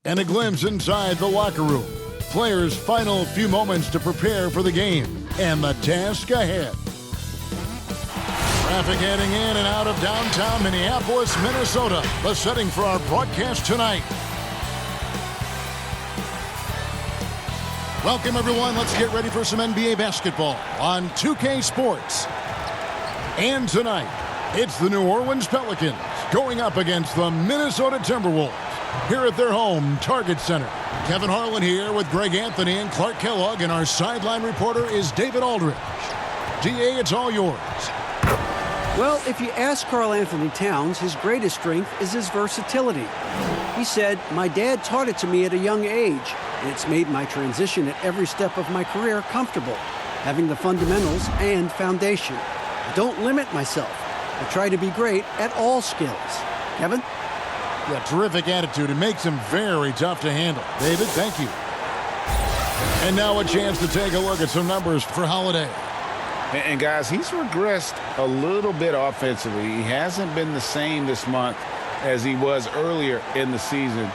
And a glimpse inside the locker room. Players' final few moments to prepare for the game and the task ahead. Traffic heading in and out of downtown Minneapolis, Minnesota. The setting for our broadcast tonight. Welcome, everyone. Let's get ready for some NBA basketball on 2K Sports. And tonight, it's the New Orleans Pelicans going up against the Minnesota Timberwolves here at their home Target Center. Kevin Harlan here with Greg Anthony and Clark Kellogg, and our sideline reporter is David Aldridge. DA, it's all yours. Well, if you ask Karl Anthony Towns, his greatest strength is his versatility. He said, "My dad taught it to me at a young age, and it's made my transition at every step of my career comfortable, having the fundamentals and foundation. I don't limit myself. I try to be great at all skills." Kevin? Yeah, terrific attitude. It makes him very tough to handle. David, thank you. And now a chance to take a look at some numbers for Holiday. And guys, he's regressed a little bit offensively. He hasn't been the same this month as he was earlier in the season.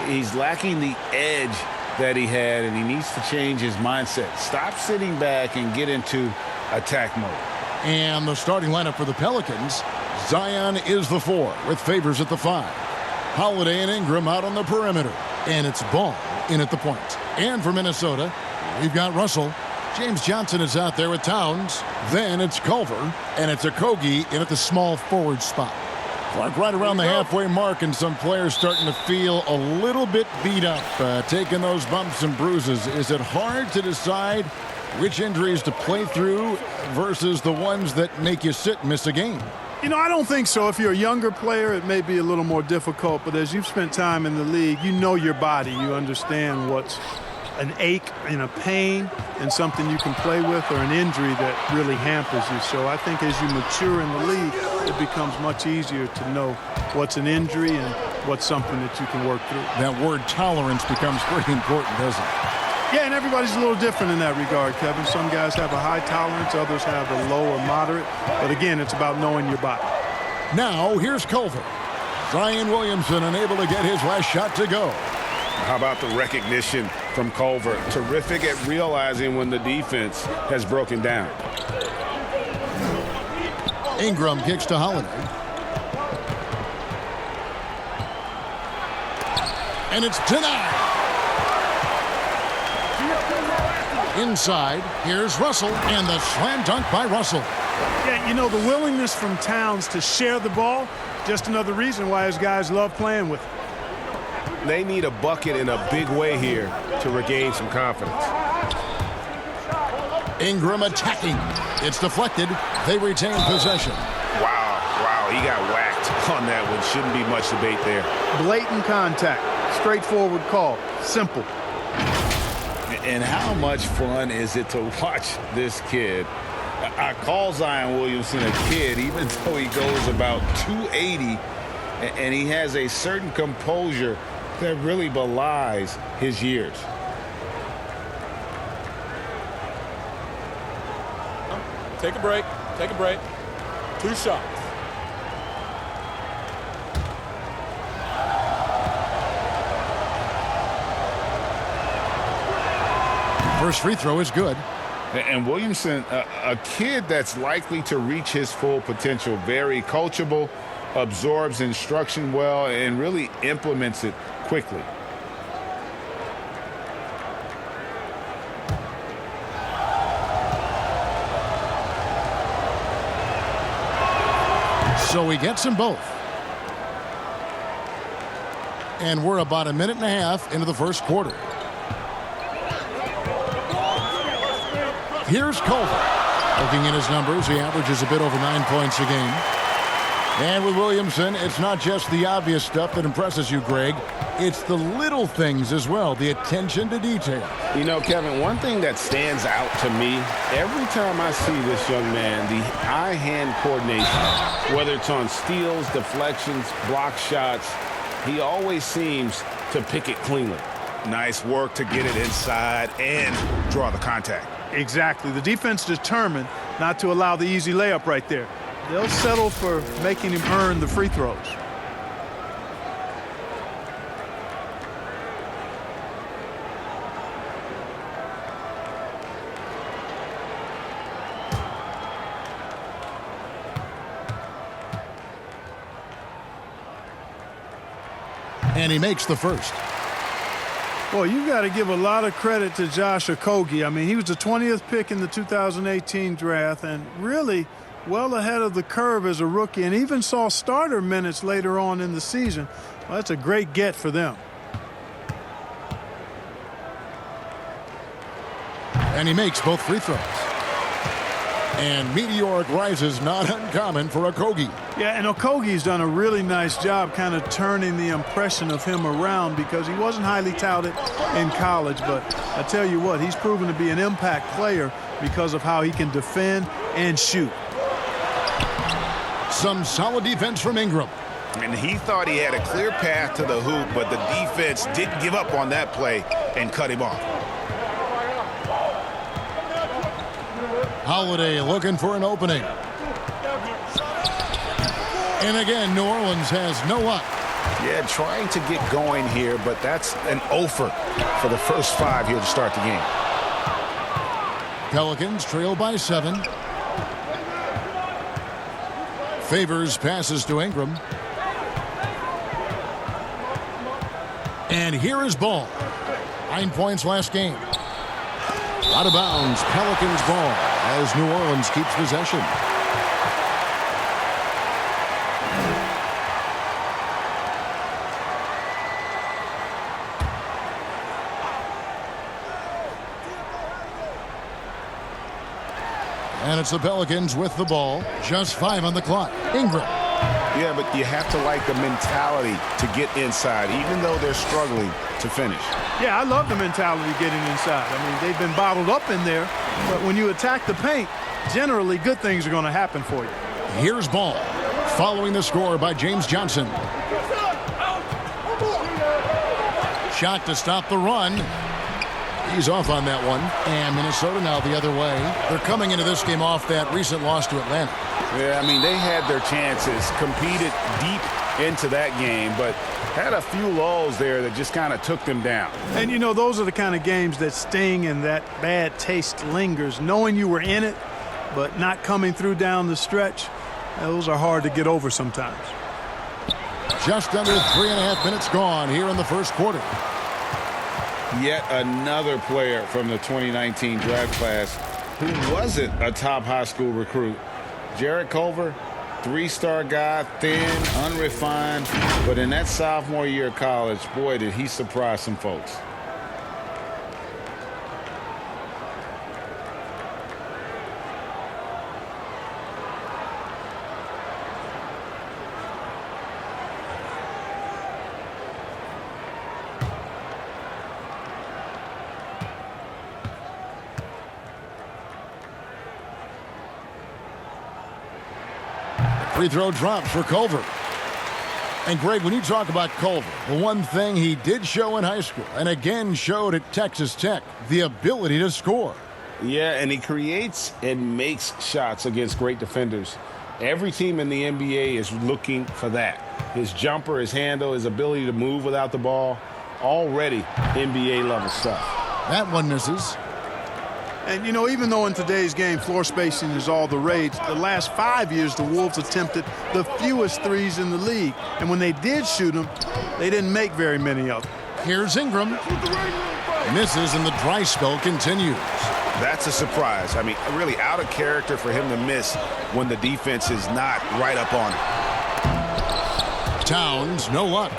He's lacking the edge that he had, and he needs to change his mindset. Stop sitting back and get into attack mode. And the starting lineup for the Pelicans, Zion is the 4 with Favors at the 5. Holiday and Ingram out on the perimeter. And it's Ball in at the point. And for Minnesota, we've got Russell. James Johnson is out there with Towns. Then it's Culver. And it's Okogie in at the small forward spot. Clark right around the halfway mark, and some players starting to feel a little bit beat up, taking those bumps and bruises. Is it hard to decide which injuries to play through versus the ones that make you sit and miss a game? You know, I don't think so. If you're a younger player, it may be a little more difficult. But as you've spent time in the league, you know your body. You understand what's an ache and a pain and something you can play with, or an injury that really hampers you. So I think as you mature in the league, it becomes much easier to know what's an injury and what's something that you can work through. That word tolerance becomes pretty important, doesn't it? Yeah, and everybody's a little different in that regard, Kevin. Some guys have a high tolerance, others have a low or moderate. But again, it's about knowing your body. Now, here's Culver. Zion Williamson unable to get his last shot to go. How about the recognition from Culver? Terrific at realizing when the defense has broken down. Ingram kicks to Holiday. And it's denied. Inside, here's Russell, and the slam dunk by Russell. Yeah, you know, the willingness from Towns to share the ball, just another reason why his guys love playing with him. They need a bucket in a big way here to regain some confidence. Ingram attacking. It's deflected. They retain possession. Wow, he got whacked on that one. Shouldn't be much debate there. Blatant contact. Straightforward call. Simple. And how much fun is it to watch this kid? I call Zion Williamson a kid, even though he goes about 280, and he has a certain composure that really belies his years. Take a break. Take a break. 2 shots. First free throw is good. And Williamson, a kid that's likely to reach his full potential, very coachable, absorbs instruction well, and really implements it quickly. So he gets them both. And we're about a minute and a half into the first quarter. Here's Culver. Looking at his numbers, he averages a bit over 9 points a game. And with Williamson, it's not just the obvious stuff that impresses you, Greg. It's the little things as well, the attention to detail. You know, Kevin, one thing that stands out to me, every time I see this young man, the eye-hand coordination, whether it's on steals, deflections, block shots, he always seems to pick it cleanly. Nice work to get it inside and draw the contact. Exactly. The defense determined not to allow the easy layup right there. They'll settle for making him earn the free throws. And he makes the first. Well, you've got to give a lot of credit to Josh Okogie. I mean, he was the 20th pick in the 2018 draft and really well ahead of the curve as a rookie, and even saw starter minutes later on in the season. Well, that's a great get for them. And he makes both free throws. And meteoric rises not uncommon for Okogie. Yeah, and Okogie's done a really nice job kind of turning the impression of him around because he wasn't highly touted in college. But I tell you what, he's proven to be an impact player because of how he can defend and shoot. Some solid defense from Ingram. And he thought he had a clear path to the hoop, but the defense didn't give up on that play and cut him off. Holiday looking for an opening. And again, New Orleans has no luck. Yeah, trying to get going here, but that's an offer for the first 5 here to start the game. Pelicans trail by 7. Favors passes to Ingram. And here is Ball. 9 points last game. Out of bounds, Pelicans ball as New Orleans keeps possession. And it's the Pelicans with the ball. Just 5 on the clock. Ingram. Yeah, but you have to like the mentality to get inside, even though they're struggling to finish. Yeah, I love the mentality getting inside. I mean, they've been bottled up in there, but when you attack the paint, generally good things are going to happen for you. Here's Ball, following the score by James Johnson. Shot to stop the run. He's off on that one. And Minnesota now the other way. They're coming into this game off that recent loss to Atlanta. Yeah, I mean, they had their chances, competed deep into that game, but had a few lulls there that just kind of took them down. And, you know, those are the kind of games that sting and that bad taste lingers. Knowing you were in it, but not coming through down the stretch, those are hard to get over sometimes. Just under 3.5 minutes gone here in the first quarter. Yet another player from the 2019 draft class who wasn't a top high school recruit. Jarrett Culver, 3-star guy, thin, unrefined, but in that sophomore year of college, boy, did he surprise some folks. Free throw drops for Culver. And Greg, when you talk about Culver, the one thing he did show in high school and again showed at Texas Tech, the ability to score. Yeah, and he creates and makes shots against great defenders. Every team in the NBA is looking for that. His jumper, his handle, his ability to move without the ball, already NBA level stuff. That one misses. And, you know, even though in today's game floor spacing is all the rage, the last 5 years the Wolves attempted the fewest threes in the league. And when they did shoot them, they didn't make very many of them. Here's Ingram. Misses and the dry spell continues. That's a surprise. I mean, really out of character for him to miss when the defense is not right up on it. Towns, no luck.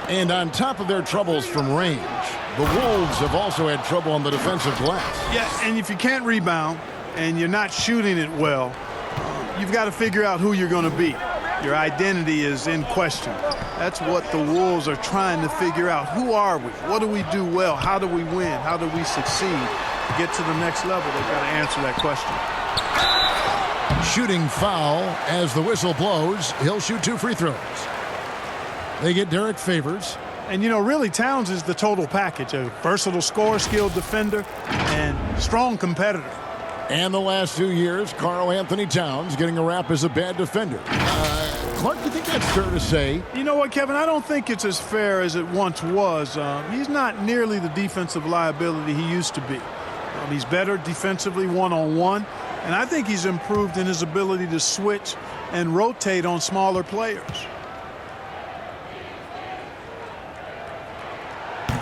And on top of their troubles from range, the Wolves have also had trouble on the defensive glass. Yeah, and if you can't rebound and you're not shooting it well, you've got to figure out who you're going to be. Your identity is in question. That's what the Wolves are trying to figure out. Who are we? What do we do well? How do we win? How do we succeed? To get to the next level, they've got to answer that question. Shooting foul as the whistle blows. He'll shoot 2 free throws. They get Derek Favors. And, you know, really Towns is the total package. A versatile scorer, skilled defender, and strong competitor. And the last 2 years, Karl Anthony Towns getting a rap as a bad defender. Clark, do you think that's fair to say? You know what, Kevin? I don't think it's as fair as it once was. He's not nearly the defensive liability he used to be. He's better defensively one-on-one, and I think he's improved in his ability to switch and rotate on smaller players.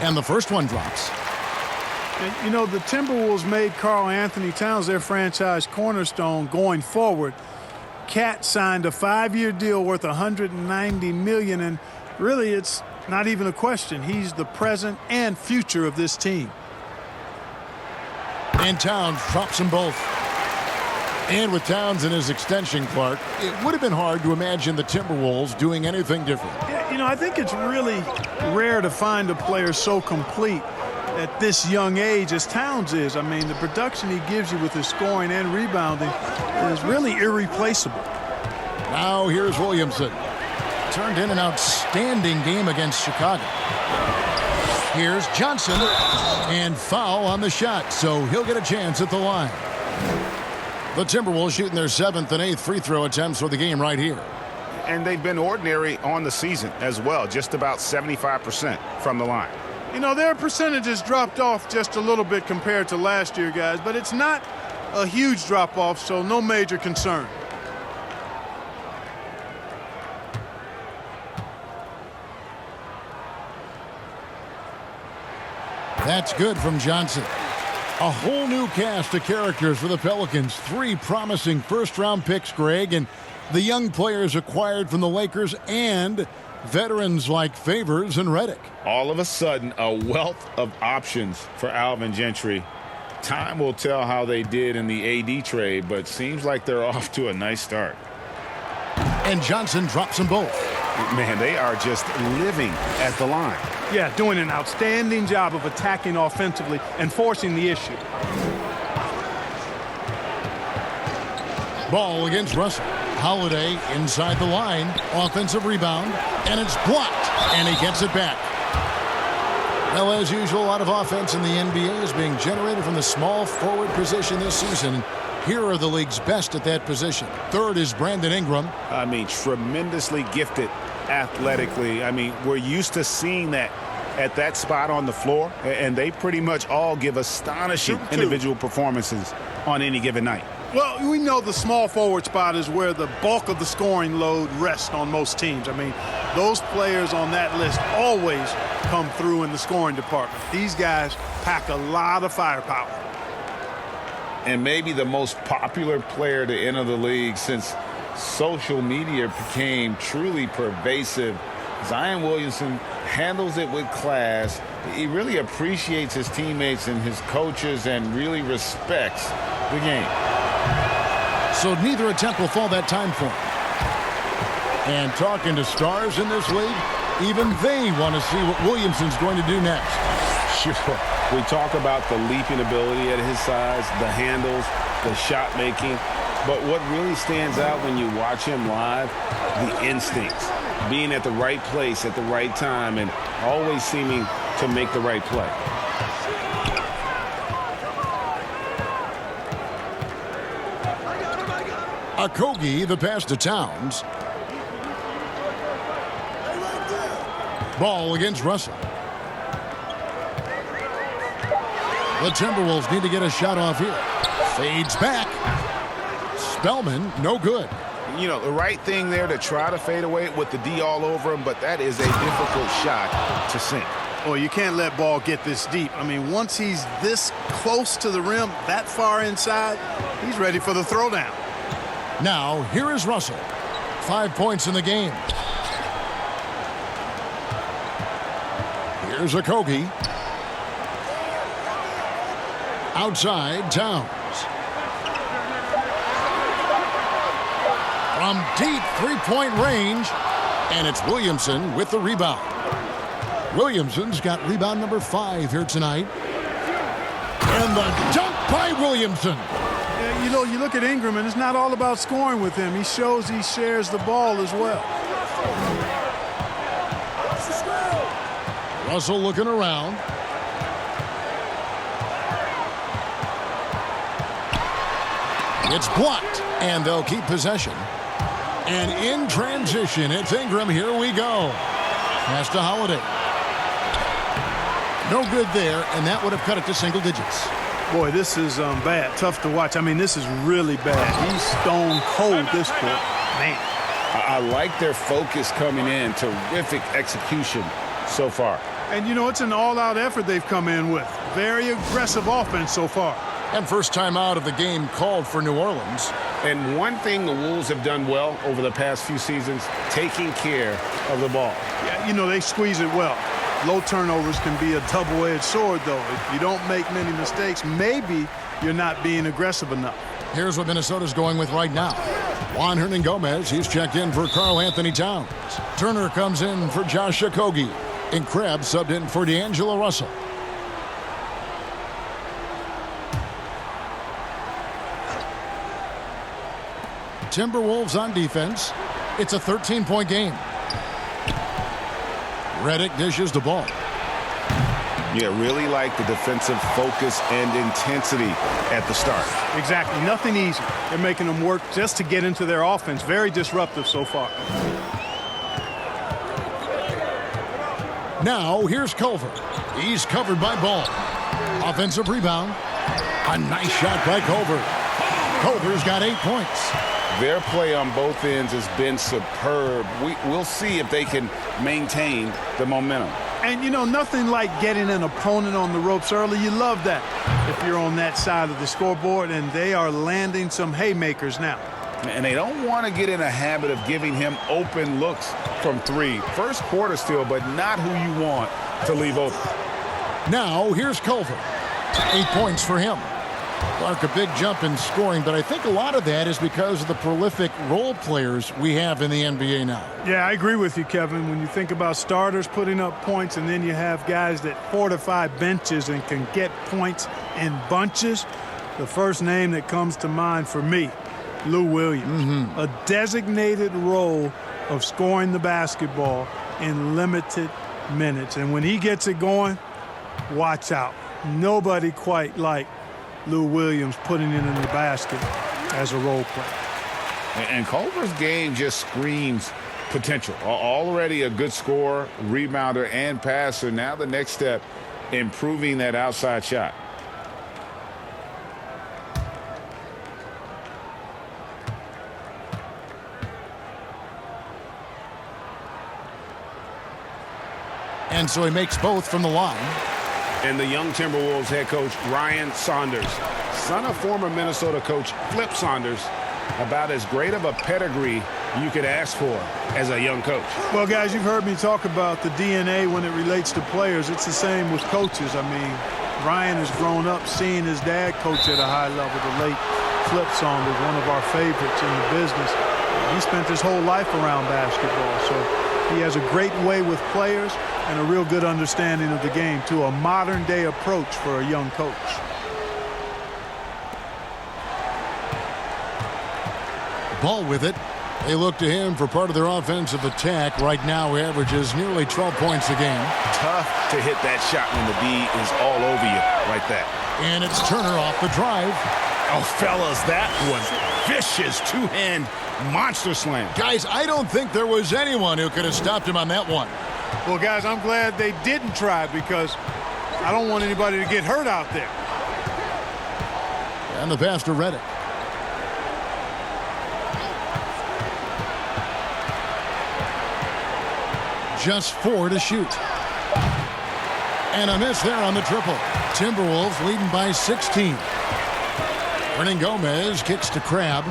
And the first one drops. And, you know, the Timberwolves made Karl Anthony Towns their franchise cornerstone going forward. Cat signed a 5-year deal worth $190 million, and really it's not even a question. He's the present and future of this team. And Towns drops them both. And with Towns in his extension, Clark, it would have been hard to imagine the Timberwolves doing anything different. Yeah, you know, I think it's really rare to find a player so complete at this young age as Towns is. I mean, the production he gives you with his scoring and rebounding is really irreplaceable. Now here's Williamson. Turned in an outstanding game against Chicago. Here's Johnson. And foul on the shot, so he'll get a chance at the line. The Timberwolves shooting their 7th and 8th free throw attempts for the game right here. And they've been ordinary on the season as well, just about 75% from the line. You know, their percentages dropped off just a little bit compared to last year, guys, but it's not a huge drop-off, so no major concern. That's good from Johnson. A whole new cast of characters for the Pelicans. 3 promising first-round picks, Greg, and the young players acquired from the Lakers and veterans like Favors and Redick. All of a sudden, a wealth of options for Alvin Gentry. Time will tell how they did in the AD trade, but seems like they're off to a nice start. And Johnson drops them both. Man, they are just living at the line. Yeah, doing an outstanding job of attacking offensively and forcing the issue. Ball against Russell. Holiday inside the line. Offensive rebound. And it's blocked. And he gets it back. Well, as usual, a lot of offense in the NBA is being generated from the small forward position this season. Here are the league's best at that position. Third is Brandon Ingram. I mean, tremendously gifted athletically. I mean, we're used to seeing that at that spot on the floor, and they pretty much all give astonishing individual performances on any given night. Well, we know the small forward spot is where the bulk of the scoring load rests on most teams. I mean, those players on that list always come through in the scoring department. These guys pack a lot of firepower. And maybe the most popular player to enter the league since social media became truly pervasive. Zion Williamson handles it with class. He really appreciates his teammates and his coaches and really respects the game. So neither attempt will fall that time for him. And talking to stars in this league, even they want to see what Williamson's going to do next. Sure. We talk about the leaping ability at his size, the handles, the shot making. But what really stands out when you watch him live, the instincts. Being at the right place at the right time and always seeming to make the right play. Okogie, the pass to Towns. Ball against Russell. The Timberwolves need to get a shot off here. Fades back. Spellman, no good. You know, the right thing there to try to fade away with the D all over him, but that is a difficult shot to sink. Oh, you can't let ball get this deep. I mean, once he's this close to the rim, that far inside, he's ready for the throwdown. Now, here is Russell. 5 points in the game. Here's Okogie. Outside, Towns. From deep three-point range, and it's Williamson with the rebound. Williamson's got rebound number 5 here tonight. And the dunk by Williamson. Yeah, you know, you look at Ingram, and it's not all about scoring with him. He shows he shares the ball as well. Russell looking around. It's blocked, and they'll keep possession. And in transition, it's Ingram. Here we go. Pass to Holiday. No good there, and that would have cut it to single digits. Boy, this is bad. Tough to watch. I mean, this is really bad. He's stone cold this point. Man. I like their focus coming in. Terrific execution so far. And, you know, it's an all-out effort they've come in with. Very aggressive offense so far. And first time out of the game called for New Orleans. And one thing the Wolves have done well over the past few seasons, taking care of the ball. Yeah, you know, they squeeze it well. Low turnovers can be a double-edged sword, though. If you don't make many mistakes, maybe you're not being aggressive enough. Here's what Minnesota's going with right now. Juan Hernangomez, he's checked in for Karl Anthony Towns. Turner comes in for Josh Okogie. And Krabs subbed in for D'Angelo Russell. Timberwolves on defense. It's a 13-point game. Redick dishes the ball. Yeah, really like the defensive focus and intensity at the start. Exactly. Nothing easy. They're making them work just to get into their offense. Very disruptive so far. Now, here's Culver. He's covered by Ball. Offensive rebound. A nice shot by Culver. Culver's got 8 points. Their play on both ends has been superb. We'll see if they can maintain the momentum. And, you know, nothing like getting an opponent on the ropes early. You love that if you're on that side of the scoreboard, and they are landing some haymakers now. And they don't want to get in a habit of giving him open looks from three. First quarter still, but not who you want to leave open. Now, here's Culver. 8 points for him. Clark, a big jump in scoring, but I think a lot of that is because of the prolific role players we have in the NBA now. Yeah, I agree with you, Kevin. When you think about starters putting up points and then you have guys that fortify benches and can get points in bunches, the first name that comes to mind for me, Lou Williams. A designated role of scoring the basketball in limited minutes. And when he gets it going, watch out. Nobody quite like Lou Williams putting it in the basket as a role player. And Culver's game just screams potential. Already a good scorer, rebounder, and passer. Now the next step, improving that outside shot. And so he makes both from the line. And the young Timberwolves head coach, Ryan Saunders, son of former Minnesota coach Flip Saunders, about as great of a pedigree you could ask for as a young coach. Well, guys, you've heard me talk about the DNA when it relates to players. It's the same with coaches. I mean, Ryan has grown up seeing his dad coach at a high level, the late Flip Saunders, one of our favorites in the business. He spent his whole life around basketball, so he has a great way with players and a real good understanding of the game, to a modern-day approach for a young coach. Ball with it. They look to him for part of their offensive attack. Right now, he averages nearly 12 points a game. Tough to hit that shot when the D is all over you like that. And it's Turner off the drive. Oh, fellas, that was vicious two-hand monster slam. Guys, I don't think there was anyone who could have stopped him on that one. Well, guys, I'm glad they didn't try, because I don't want anybody to get hurt out there. And the pass to Redick. Just 4 to shoot. And a miss there on the triple. Timberwolves leading by 16. Hernangomez kicks to Crab.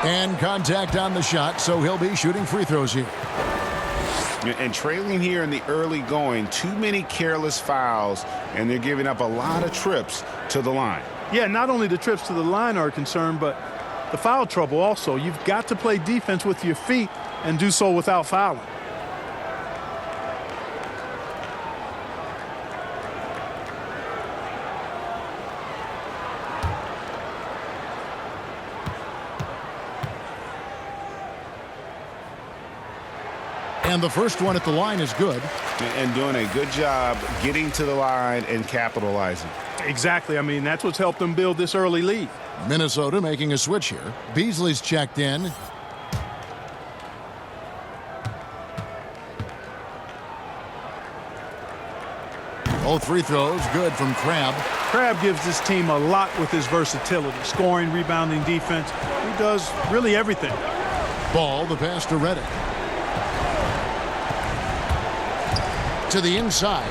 And contact on the shot, so he'll be shooting free throws here. And trailing here in the early going, too many careless fouls, and they're giving up a lot of trips to the line. Yeah, not only the trips to the line are a concern, but the foul trouble also. You've got to play defense with your feet and do so without fouling. And the first one at the line is good. And doing a good job getting to the line and capitalizing. Exactly. I mean, that's what's helped them build this early lead. Minnesota making a switch here. Beasley's checked in. Both free throws good from Crab. Crab gives this team a lot with his versatility. Scoring, rebounding, defense. He does really everything. Ball, the pass to Redick. To the inside.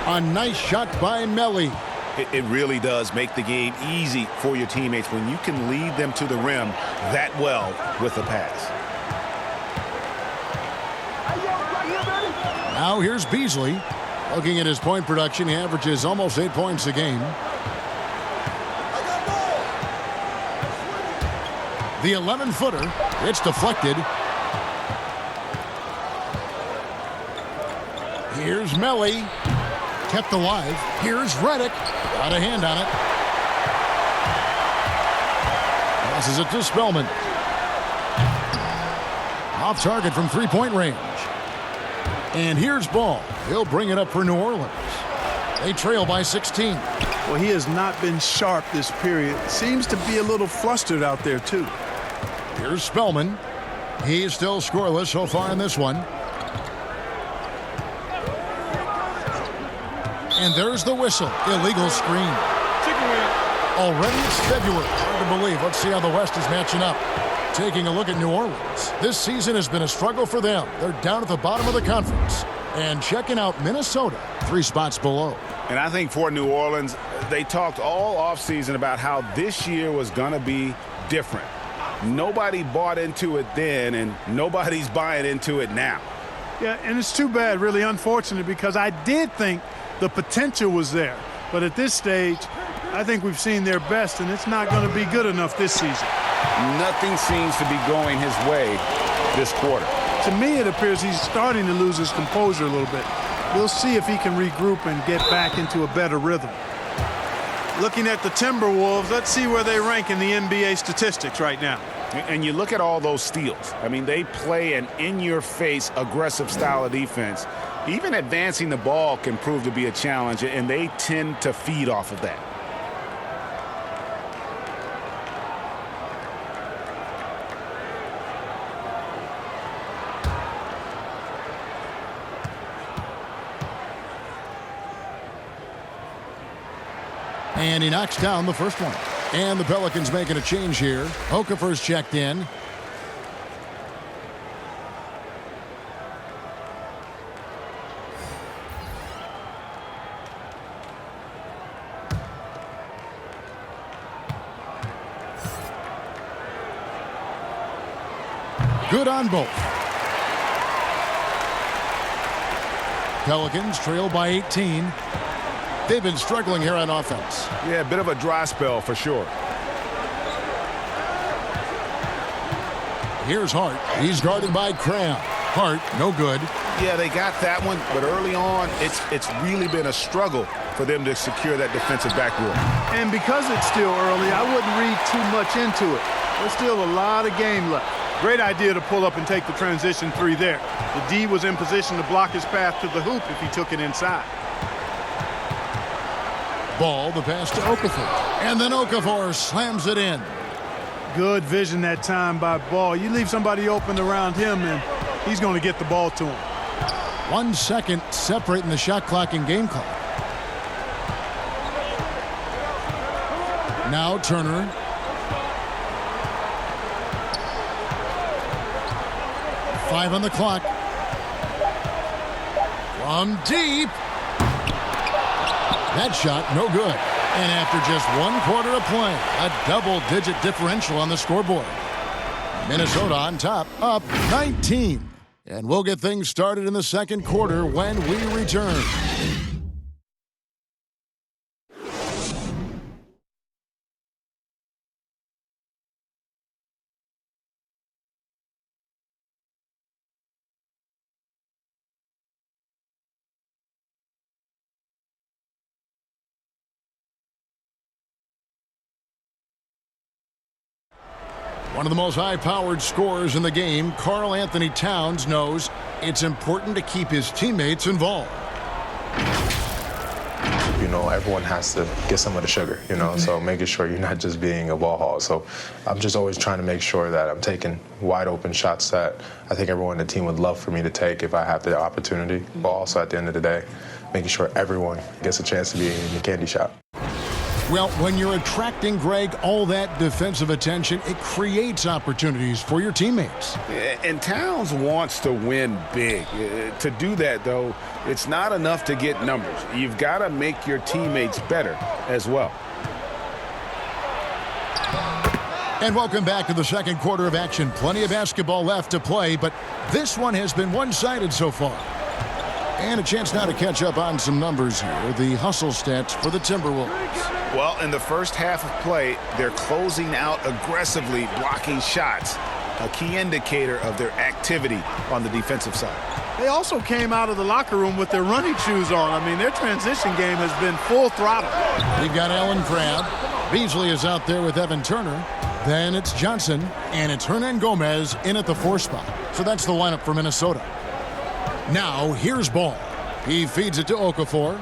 A nice shot by Melly. It really does make the game easy for your teammates when you can lead them to the rim that well with a pass. Now here's Beasley. Looking at his point production, he averages almost 8 points a game. The 11-footer. It's deflected. Here's Melly. Kept alive. Here's Reddick. Got a hand on it. Passes it to Spellman. Off target from three-point range. And here's Ball. He'll bring it up for New Orleans. They trail by 16. Well, he has not been sharp this period. Seems to be a little flustered out there, too. Here's Spellman. He's still scoreless so far in this one. And there's the whistle. Illegal screen. Already it's February. Hard to believe. Let's see how the West is matching up. Taking a look at New Orleans. This season has been a struggle for them. They're down at the bottom of the conference. And checking out Minnesota, 3 spots below. And I think for New Orleans, they talked all offseason about how this year was going to be different. Nobody bought into it then, and nobody's buying into it now. Yeah, and it's too bad, really unfortunate, because I did think the potential was there. But at this stage, I think we've seen their best, and it's not going to be good enough this season. Nothing seems to be going his way this quarter. To me, it appears he's starting to lose his composure a little bit. We'll see if he can regroup and get back into a better rhythm. Looking at the Timberwolves, let's see where they rank in the NBA statistics right now. And you look at all those steals. I mean, they play an in-your-face, aggressive style of defense. Even advancing the ball can prove to be a challenge, and they tend to feed off of that. And he knocks down the first one. And the Pelicans making a change here. Okafor's checked in. Good on both. Pelicans trail by 18. They've been struggling here on offense. Yeah, a bit of a dry spell for sure. Here's Hart. He's guarded by Cram. Hart, no good. Yeah, they got that one, but early on, it's really been a struggle for them to secure that defensive backboard. And because it's still early, I wouldn't read too much into it. There's still a lot of game left. Great idea to pull up and take the transition three there. The D was in position to block his path to the hoop if he took it inside. Ball, the pass to Okafor. And then Okafor slams it in. Good vision that time by Ball. You leave somebody open around him, and he's going to get the ball to him. 1 second separating the shot clock and game clock. Now Turner. Five on the clock. From deep. That shot, no good. And after just 1 quarter of play, a double-digit differential on the scoreboard. Minnesota on top, up 19. And we'll get things started in the second quarter when we return. One of the most high-powered scorers in the game, Karl Anthony Towns, knows it's important to keep his teammates involved. You know, everyone has to get some of the sugar, you know, so making sure you're not just being a ball hog. So I'm just always trying to make sure that I'm taking wide-open shots that I think everyone in the team would love for me to take if I have the opportunity. But also, at the end of the day, making sure everyone gets a chance to be in the candy shop. Well, when you're attracting, Greg, all that defensive attention, it creates opportunities for your teammates. And Towns wants to win big. To do that, though, it's not enough to get numbers. You've got to make your teammates better as well. And welcome back to the second quarter of action. Plenty of basketball left to play, but this one has been one-sided so far. And a chance now to catch up on some numbers here. The hustle stats for the Timberwolves. Well, in the first half of play, they're closing out aggressively, blocking shots, a key indicator of their activity on the defensive side. They also came out of the locker room with their running shoes on. I mean, their transition game has been full throttle. We've got Allen Crabbe. Beasley is out there with Evan Turner. Then it's Johnson, and it's Hernan Gomez in at the 4 spot. So that's the lineup for Minnesota. Now, here's Ball. He feeds it to Okafor.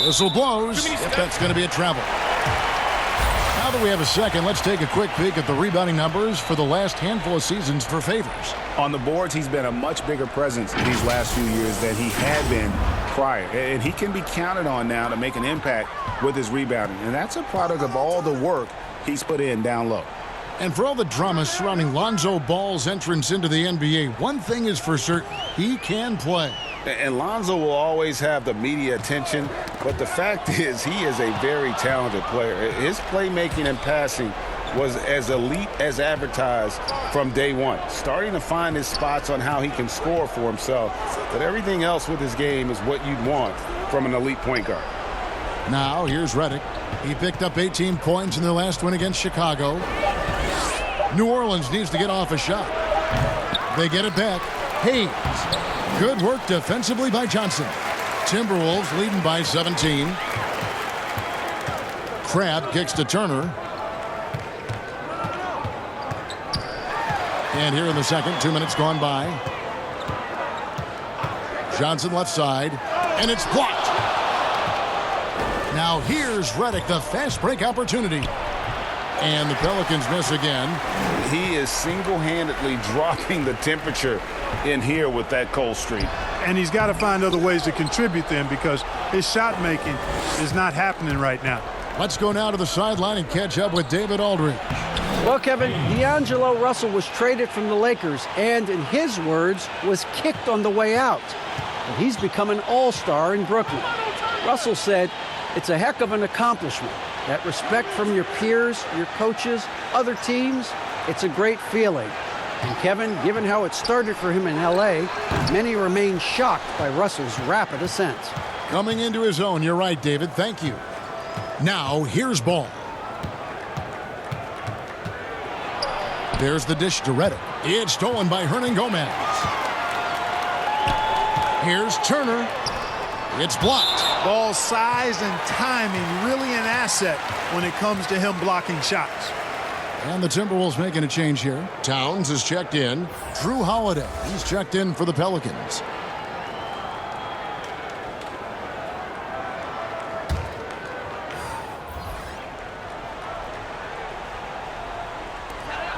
Whistle blows, if that's going to be a travel. Now that we have a second, let's take a quick peek at the rebounding numbers for the last handful of seasons for Favors. On the boards, he's been a much bigger presence these last few years than he had been prior. And he can be counted on now to make an impact with his rebounding. And that's a product of all the work he's put in down low. And for all the drama surrounding Lonzo Ball's entrance into the NBA, one thing is for certain, he can play. And Lonzo will always have the media attention, but the fact is he is a very talented player. His playmaking and passing was as elite as advertised from day one, starting to find his spots on how he can score for himself. But everything else with his game is what you'd want from an elite point guard. Now, here's Redick. He picked up 18 points in their last win against Chicago. New Orleans needs to get off a shot. They get it back. Hayes. Good work defensively by Johnson. Timberwolves leading by 17. Crabbe kicks to Turner. And here in the second, 2 minutes gone by. Johnson left side. And it's blocked. Now here's Redick, the fast break opportunity. And the Pelicans miss again. He is single-handedly dropping the temperature in here with that cold streak. And he's got to find other ways to contribute then because his shot making is not happening right now. Let's go now to the sideline and catch up with David Aldridge. Well, Kevin, D'Angelo Russell was traded from the Lakers and, in his words, was kicked on the way out. But he's become an all-star in Brooklyn. Russell said, "It's a heck of an accomplishment. That respect from your peers, your coaches, other teams, it's a great feeling." And Kevin, given how it started for him in L.A., many remain shocked by Russell's rapid ascent. Coming into his own, you're right, David. Thank you. Now, here's Ball. There's the dish to Redick. It's stolen by Hernan Gomez. Here's Turner. It's blocked. Ball's size and timing really an asset when it comes to him blocking shots. And the Timberwolves making a change here. Towns is checked in. Drew Holiday, he's checked in for the Pelicans.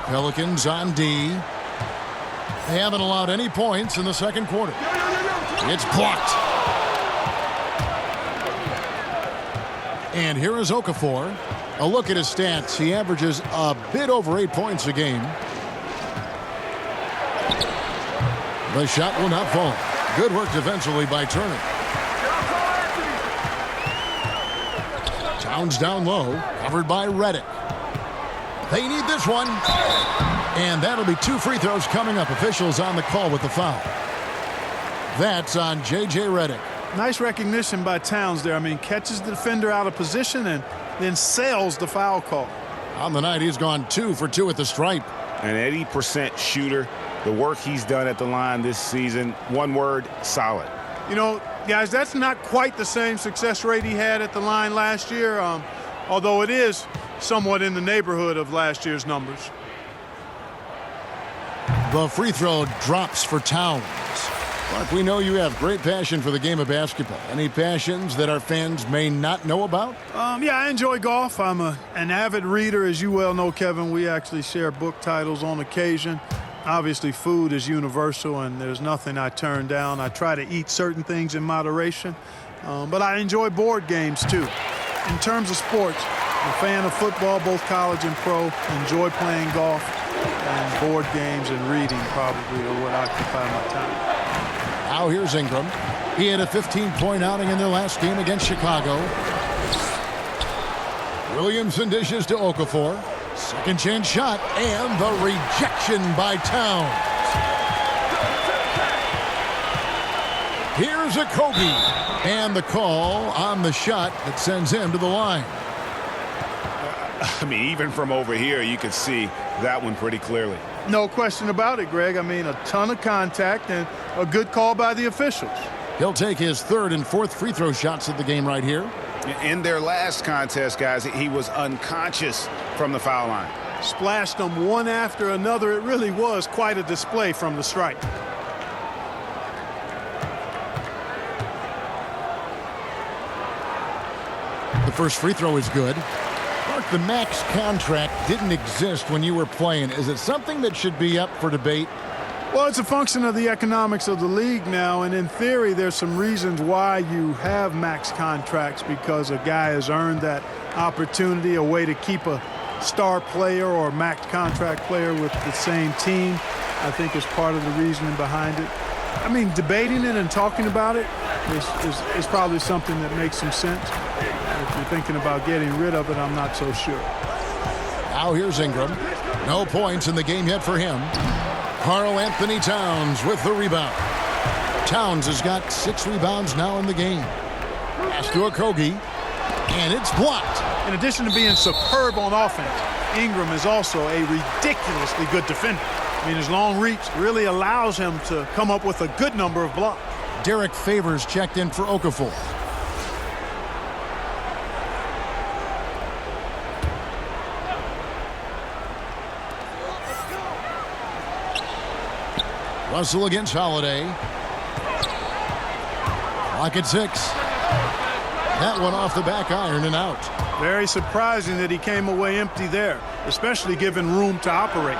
Pelicans on D. They haven't allowed any points in the second quarter. It's blocked. And here is Okafor. A look at his stats. He averages a bit over 8 points a game. The shot will not fall. Good work defensively by Turner. Towns down low, covered by Redick. They need this one. And that'll be 2 free throws coming up. Officials on the call with the foul. That's on J.J. Redick. Nice recognition by Towns there. I mean, catches the defender out of position and then sails the foul call. On the night, he's gone 2 for 2 at the stripe. An 80% shooter. The work he's done at the line this season, one word, solid. You know, guys, that's not quite the same success rate he had at the line last year, although it is somewhat in the neighborhood of last year's numbers. The free throw drops for Towns. Mark, we know you have great passion for the game of basketball. Any passions that our fans may not know about? Yeah, I enjoy golf. I'm an avid reader, as you well know, Kevin. We actually share book titles on occasion. Obviously, food is universal, and there's nothing I turn down. I try to eat certain things in moderation, but I enjoy board games, too. In terms of sports, I'm a fan of football, both college and pro. Enjoy playing golf, and board games and reading probably are what occupy my time. Now here's Ingram. He had a 15-point outing in their last game against Chicago. Williamson dishes to Okafor. Second chance shot, and the rejection by Towns. Here's a Kobe, and the call on the shot that sends him to the line. I mean, even from over here, you can see that one pretty clearly. No question about it, Greg. I mean, a ton of contact and a good call by the officials. He'll take his third and fourth free throw shots of the game right here. In their last contest, guys, he was unconscious from the foul line. Splashed them one after another. It really was quite a display from the stripe. The first free throw is good. Mark, the max contract didn't exist when you were playing. Is it something that should be up for debate? Well, it's a function of the economics of the league now, and in theory, there's some reasons why you have max contracts, because a guy has earned that opportunity, a way to keep a star player or max contract player with the same team, I think is part of the reasoning behind it. I mean, debating it and talking about it is probably something that makes some sense. If you're thinking about getting rid of it, I'm not so sure. Now here's Ingram. No points in the game yet for him. Karl Anthony Towns with the rebound. Towns has got 6 rebounds now in the game. Pass to Okogie, and it's blocked. In addition to being superb on offense, Ingram is also a ridiculously good defender. I mean, his long reach really allows him to come up with a good number of blocks. Derek Favors checked in for Okafor. Russell against Holiday. Clock at 6. That one off the back iron and out. Very surprising that he came away empty there, especially given room to operate.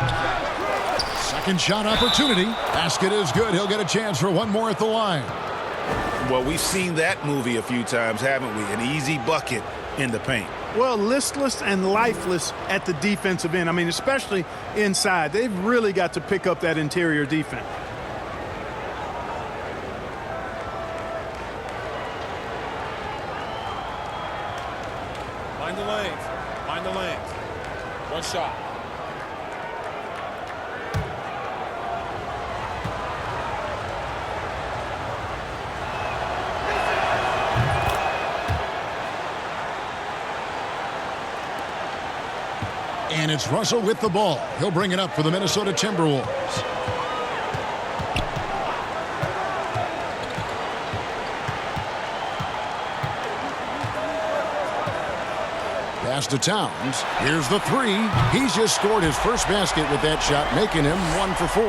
Second shot opportunity. Basket is good. He'll get a chance for one more at the line. Well, we've seen that movie a few times, haven't we? An easy bucket in the paint. Well, listless and lifeless at the defensive end. I mean, especially inside. They've really got to pick up that interior defense. Mind the lanes. Mind the lanes. One shot. And it's Russell with the ball. He'll bring it up for the Minnesota Timberwolves. Pass to Towns. Here's the 3. He's just scored his first basket with that shot, making him 1 for 4.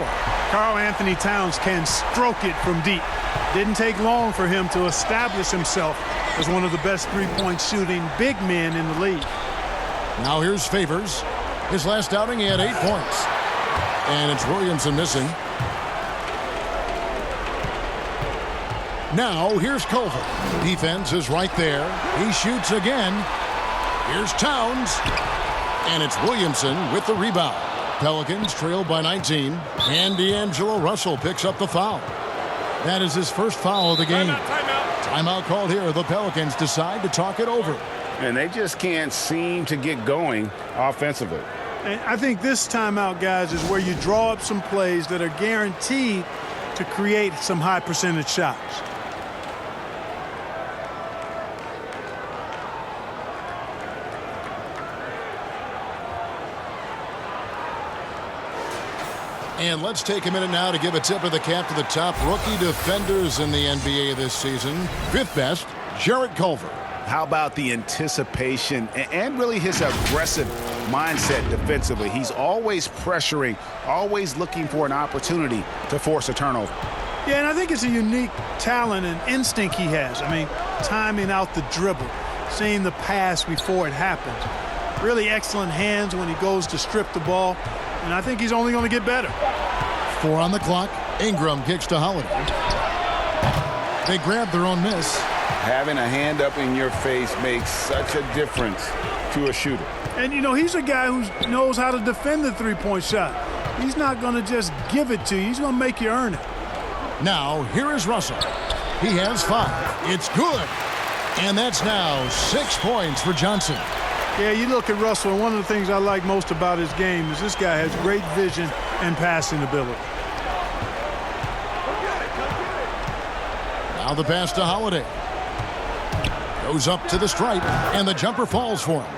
Karl Anthony Towns can stroke it from deep. Didn't take long for him to establish himself as one of the best three-point shooting big men in the league. Now here's Favors. His last outing, he had 8 points. And it's Williamson missing. Now here's Culver. Defense is right there. He shoots again. Here's Towns. And it's Williamson with the rebound. Pelicans trail by 19. And D'Angelo Russell picks up the foul. That is his first foul of the game. Timeout called here. The Pelicans decide to talk it over. And they just can't seem to get going offensively. And I think this timeout, guys, is where you draw up some plays that are guaranteed to create some high percentage shots. And let's take a minute now to give a tip of the cap to the top rookie defenders in the NBA this season. 5th best, Jarrett Culver. How about the anticipation and really his aggressive mindset defensively? He's always pressuring, always looking for an opportunity to force a turnover. Yeah, and I think it's a unique talent and instinct he has. I mean, timing out the dribble, seeing the pass before it happens. Really excellent hands when he goes to strip the ball, and I think he's only going to get better. 4 on the clock. Ingram kicks to Holiday. They grab their own miss. Having a hand up in your face makes such a difference to a shooter. And, you know, he's a guy who knows how to defend the three-point shot. He's not going to just give it to you. He's going to make you earn it. Now, here is Russell. He has 5. It's good. And that's now 6 points for Johnson. Yeah, you look at Russell, and one of the things I like most about his game is this guy has great vision and passing ability. Now the pass to Holiday. Goes up to the stripe, and the jumper falls for him.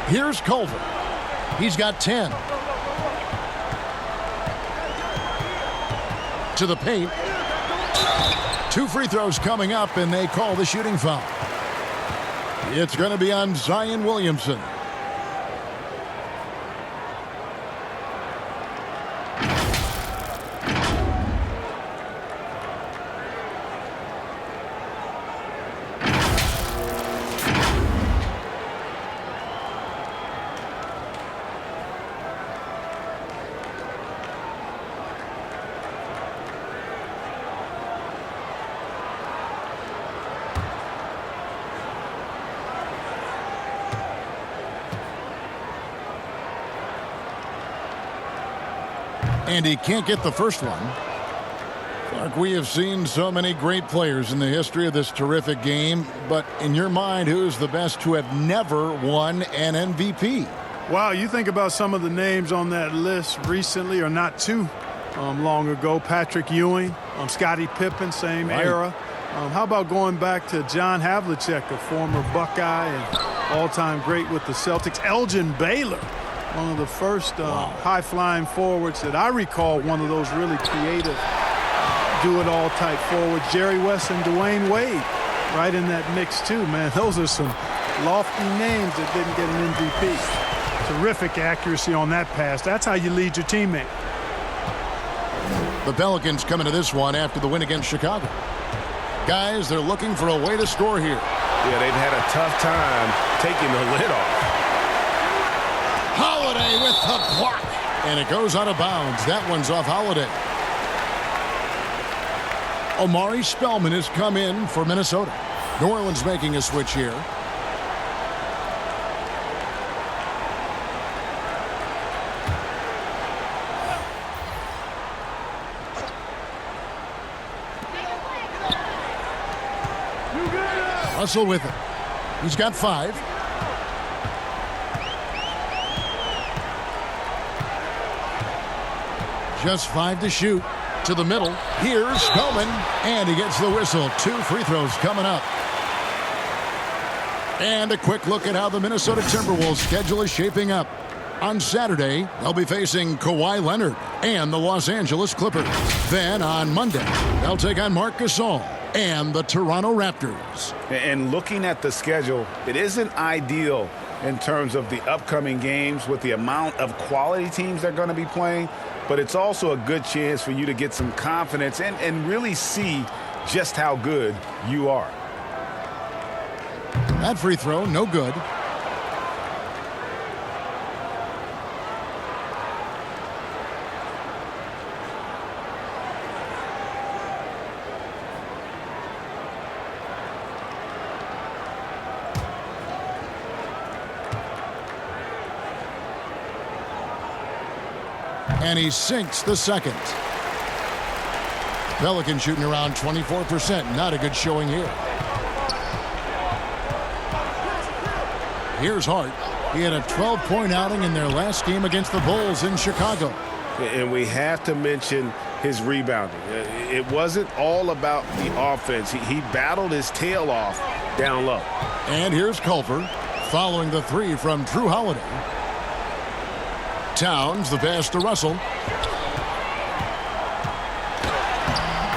Here's Culver. He's got 10. To the paint. 2 free throws coming up, and they call the shooting foul. It's going to be on Zion Williamson. And he can't get the first one. Clark, we have seen so many great players in the history of this terrific game, but in your mind, who's the best to have never won an MVP? Wow, you think about some of the names on that list recently, or not too long ago. Patrick Ewing, Scottie Pippen, same era. How about going back to John Havlicek, a former Buckeye and all-time great with the Celtics. Elgin Baylor, one of the first high-flying forwards that I recall, one of those really creative, do-it-all type forwards. Jerry West and Dwayne Wade right in that mix too, man. Those are some lofty names that didn't get an MVP. Terrific accuracy on that pass. That's how you lead your teammate. The Pelicans coming to this one after the win against Chicago. Guys, they're looking for a way to score here. Yeah, they've had a tough time taking the lid off. Holiday with the block. And it goes out of bounds. That one's off Holiday. Omari Spellman has come in for Minnesota. New Orleans making a switch here. Russell with it. He's got 5. Just 5 to shoot. To the middle. Here's Spellman. And he gets the whistle. 2 free throws coming up. And a quick look at how the Minnesota Timberwolves schedule is shaping up. On Saturday, they'll be facing Kawhi Leonard and the Los Angeles Clippers. Then on Monday, they'll take on Marc Gasol and the Toronto Raptors. And looking at the schedule, it isn't ideal in terms of the upcoming games with the amount of quality teams they're going to be playing, but it's also a good chance for you to get some confidence and really see just how good you are. That free throw, no good. And he sinks the second. Pelicans shooting around 24%. Not a good showing here. Here's Hart. He had a 12-point outing in their last game against the Bulls in Chicago. And we have to mention his rebounding. It wasn't all about the offense. He battled his tail off down low. And here's Culver following the 3 from Drew Holiday. Towns, the pass to Russell.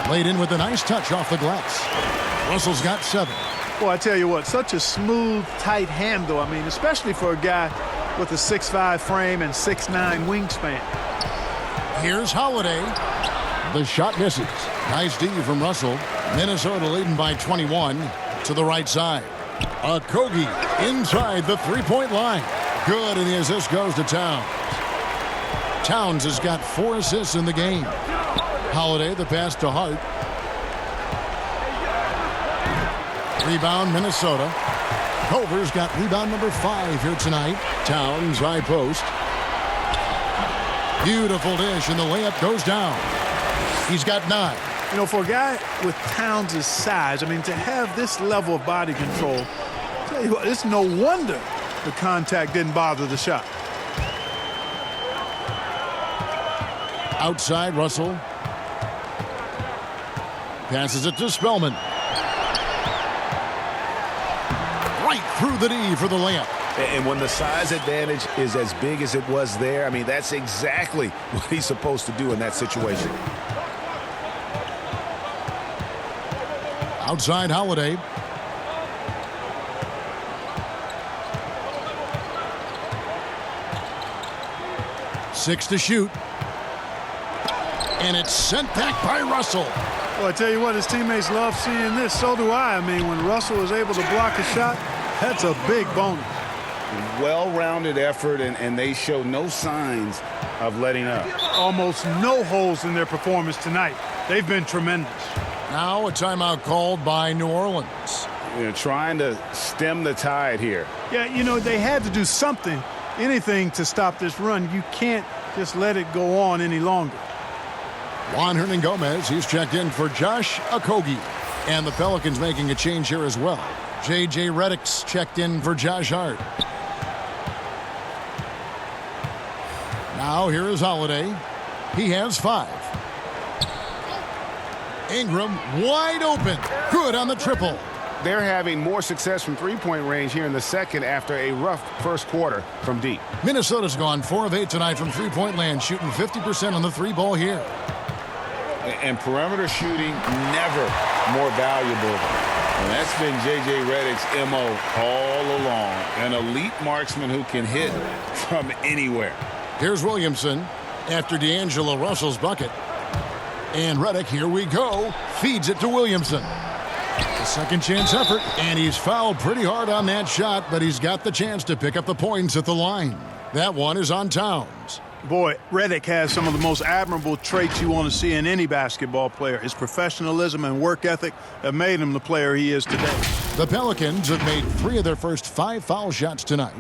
Laid in with a nice touch off the glass. Russell's got 7. Well, I tell you what, such a smooth, tight handle. I mean, especially for a guy with a 6'5" frame and 6'9" wingspan. Here's Holiday. The shot misses. Nice D from Russell. Minnesota leading by 21 to the right side. Okogie inside the three-point line. Good, and the assist goes to Towns. Towns has got 4 assists in the game. Holiday, the pass to Hart. Rebound, Minnesota. Culver's got rebound number 5 here tonight. Towns, high post. Beautiful dish, and the layup goes down. He's got 9. You know, for a guy with Towns' size, I mean, to have this level of body control, I'll tell you what, it's no wonder the contact didn't bother the shot. Outside, Russell. Passes it to Spellman. Right through the D for the layup. And when the size advantage is as big as it was there, I mean, that's exactly what he's supposed to do in that situation. Outside, Holiday. Six to shoot. And it's sent back by Russell. Well, I tell you what, his teammates love seeing this. So do I. I mean, when Russell is able to block a shot, that's a big bonus. Well-rounded effort, and they show no signs of letting up. Almost no holes in their performance tonight. They've been tremendous. Now a timeout called by New Orleans. They're trying to stem the tide here. Yeah, you know, they had to do something, anything to stop this run. You can't just let it go on any longer. Juan Hernan-Gomez, he's checked in for Josh Okogie. And the Pelicans making a change here as well. J.J. Redick's checked in for Josh Hart. Now here is Holiday. He has 5. Ingram wide open. Good on the triple. They're having more success from three-point range here in the second after a rough first quarter from deep. Minnesota's gone 4 of 8 tonight from three-point land, shooting 50% on the 3-ball here. And perimeter shooting never more valuable. And that's been J.J. Redick's MO all along. An elite marksman who can hit from anywhere. Here's Williamson after D'Angelo Russell's bucket. And Redick, here we go, feeds it to Williamson. A second chance effort, and he's fouled pretty hard on that shot, but he's got the chance to pick up the points at the line. That one is on Towns. Boy, Redick has some of the most admirable traits you want to see in any basketball player. His professionalism and work ethic have made him the player he is today. The Pelicans have made 3 of their first 5 foul shots tonight.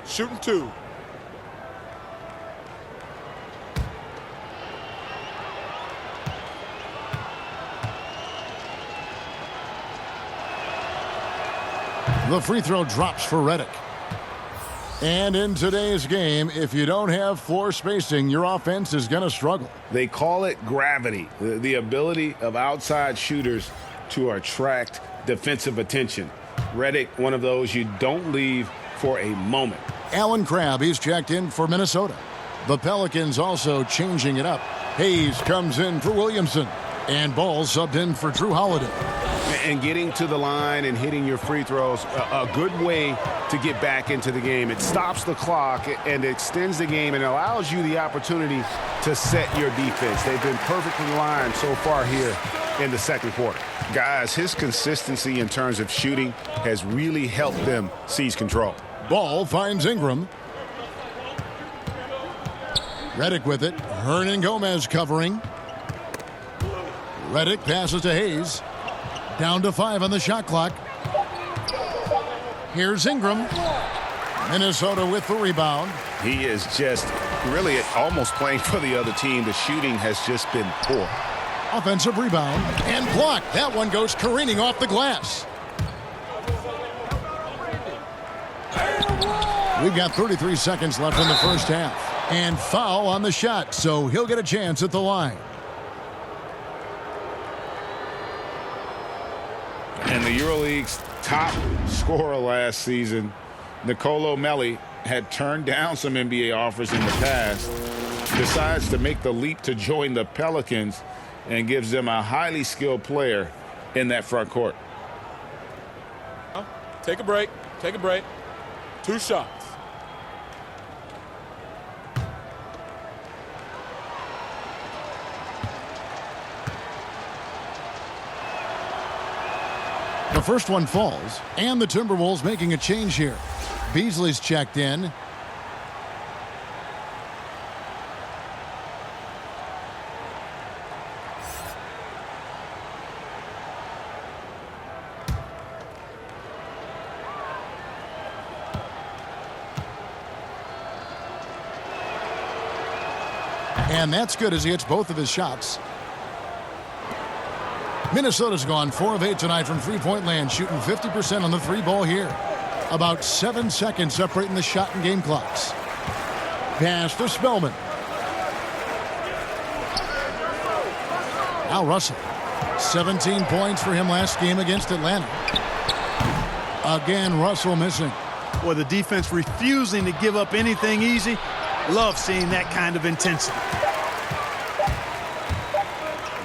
Shooting 2. The free throw drops for Redick. And in today's game, if you don't have floor spacing, your offense is going to struggle. They call it gravity, the ability of outside shooters to attract defensive attention. Redick, one of those you don't leave for a moment. Alan Crabb, he's checked in for Minnesota. The Pelicans also changing it up. Hayes comes in for Williamson. And Ball subbed in for Drew Holiday. And getting to the line and hitting your free throws, a good way to get back into the game. It stops the clock and extends the game and allows you the opportunity to set your defense. They've been perfectly lined so far here in the second quarter. Guys, his consistency in terms of shooting has really helped them seize control. Ball finds Ingram. Redick with it. Hernan-Gomez covering. Redick passes to Hayes. Down to 5 on the shot clock. Here's Ingram. Minnesota with the rebound. He is just really almost playing for the other team. The shooting has just been poor. Offensive rebound and blocked. That one goes careening off the glass. We've got 33 seconds left in the first half. And foul on the shot, so he'll get a chance at the line. And the EuroLeague's top scorer last season, Nicolo Melli, had turned down some NBA offers in the past, decides to make the leap to join the Pelicans, and gives them a highly skilled player in that front court. Take a break. Take a break. 2 shots. The first one falls, and the Timberwolves making a change here. Beasley's checked in. And that's good as he hits both of his shots. Minnesota's gone 4 of 8 tonight from three-point land, shooting 50% on the three ball here. About 7 seconds separating the shot and game clocks. Pass to Spellman. Now Russell. 17 points for him last game against Atlanta. Again, Russell missing. Well, the defense refusing to give up anything easy. Love seeing that kind of intensity.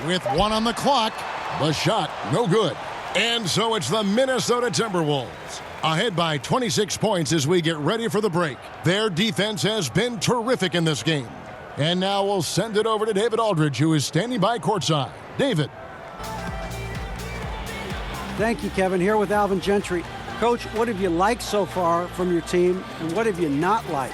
With 1 on the clock, the shot no good. And so it's the Minnesota Timberwolves ahead by 26 points as we get ready for the break. Their defense has been terrific in this game. And now we'll send it over to David Aldridge, who is standing by courtside. David. Thank you, Kevin. Here with Alvin Gentry. Coach, what have you liked so far from your team, and what have you not liked?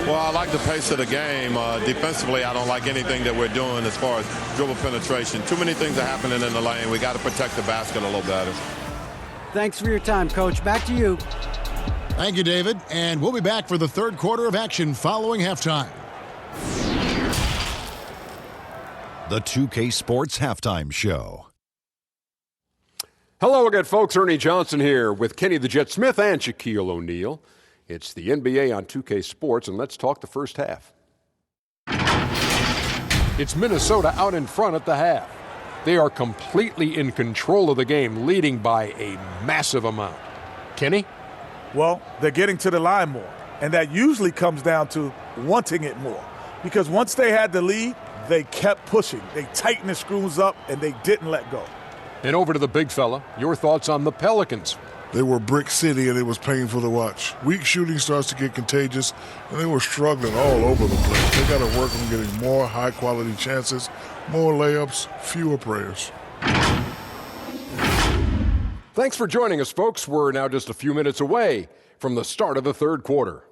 Well, I like the pace of the game. Defensively, I don't like anything that we're doing as far as dribble penetration. Too many things are happening in the lane. We got to protect the basket a little better. Thanks for your time, Coach. Back to you. Thank you, David. And we'll be back for the third quarter of action following halftime. The 2K Sports Halftime Show. Hello again, folks. Ernie Johnson here with Kenny the Jet Smith and Shaquille O'Neal. It's the NBA on 2K Sports, and let's talk the first half. It's Minnesota out in front at the half. They are completely in control of the game, leading by a massive amount. Kenny? Well, they're getting to the line more, and that usually comes down to wanting it more. Because once they had the lead, they kept pushing. They tightened the screws up, and they didn't let go. And over to the big fella. Your thoughts on the Pelicans? They were brick city, and it was painful to watch. Weak shooting starts to get contagious, and they were struggling all over the place. They got to work on getting more high-quality chances, more layups, fewer prayers. Thanks for joining us, folks. We're now just a few minutes away from the start of the third quarter.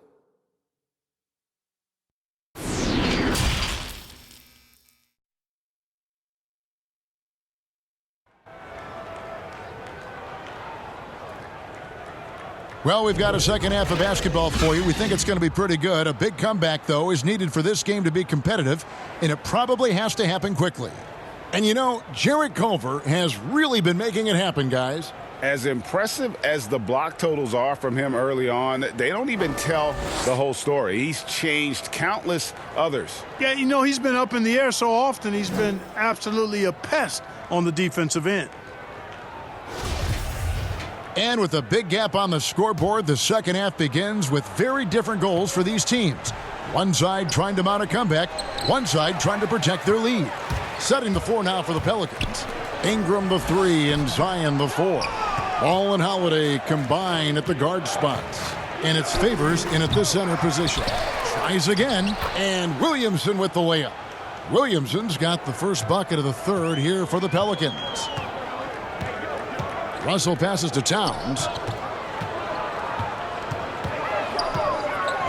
Well, we've got a second half of basketball for you. We think it's going to be pretty good. A big comeback, though, is needed for this game to be competitive, and it probably has to happen quickly. And you know, Jarrett Culver has really been making it happen, guys. As impressive as the block totals are from him early on, they don't even tell the whole story. He's changed countless others. Yeah, you know, he's been up in the air so often, he's been absolutely a pest on the defensive end. And with a big gap on the scoreboard, the second half begins with very different goals for these teams. One side trying to mount a comeback, one side trying to protect their lead. Setting the floor now for the Pelicans. Ingram the 3 and Zion the 4. Ball and Holiday combine at the guard spots. And it's Favors in at the center position. Tries again, and Williamson with the layup. Williamson's got the first bucket of the third here for the Pelicans. Russell passes to Towns.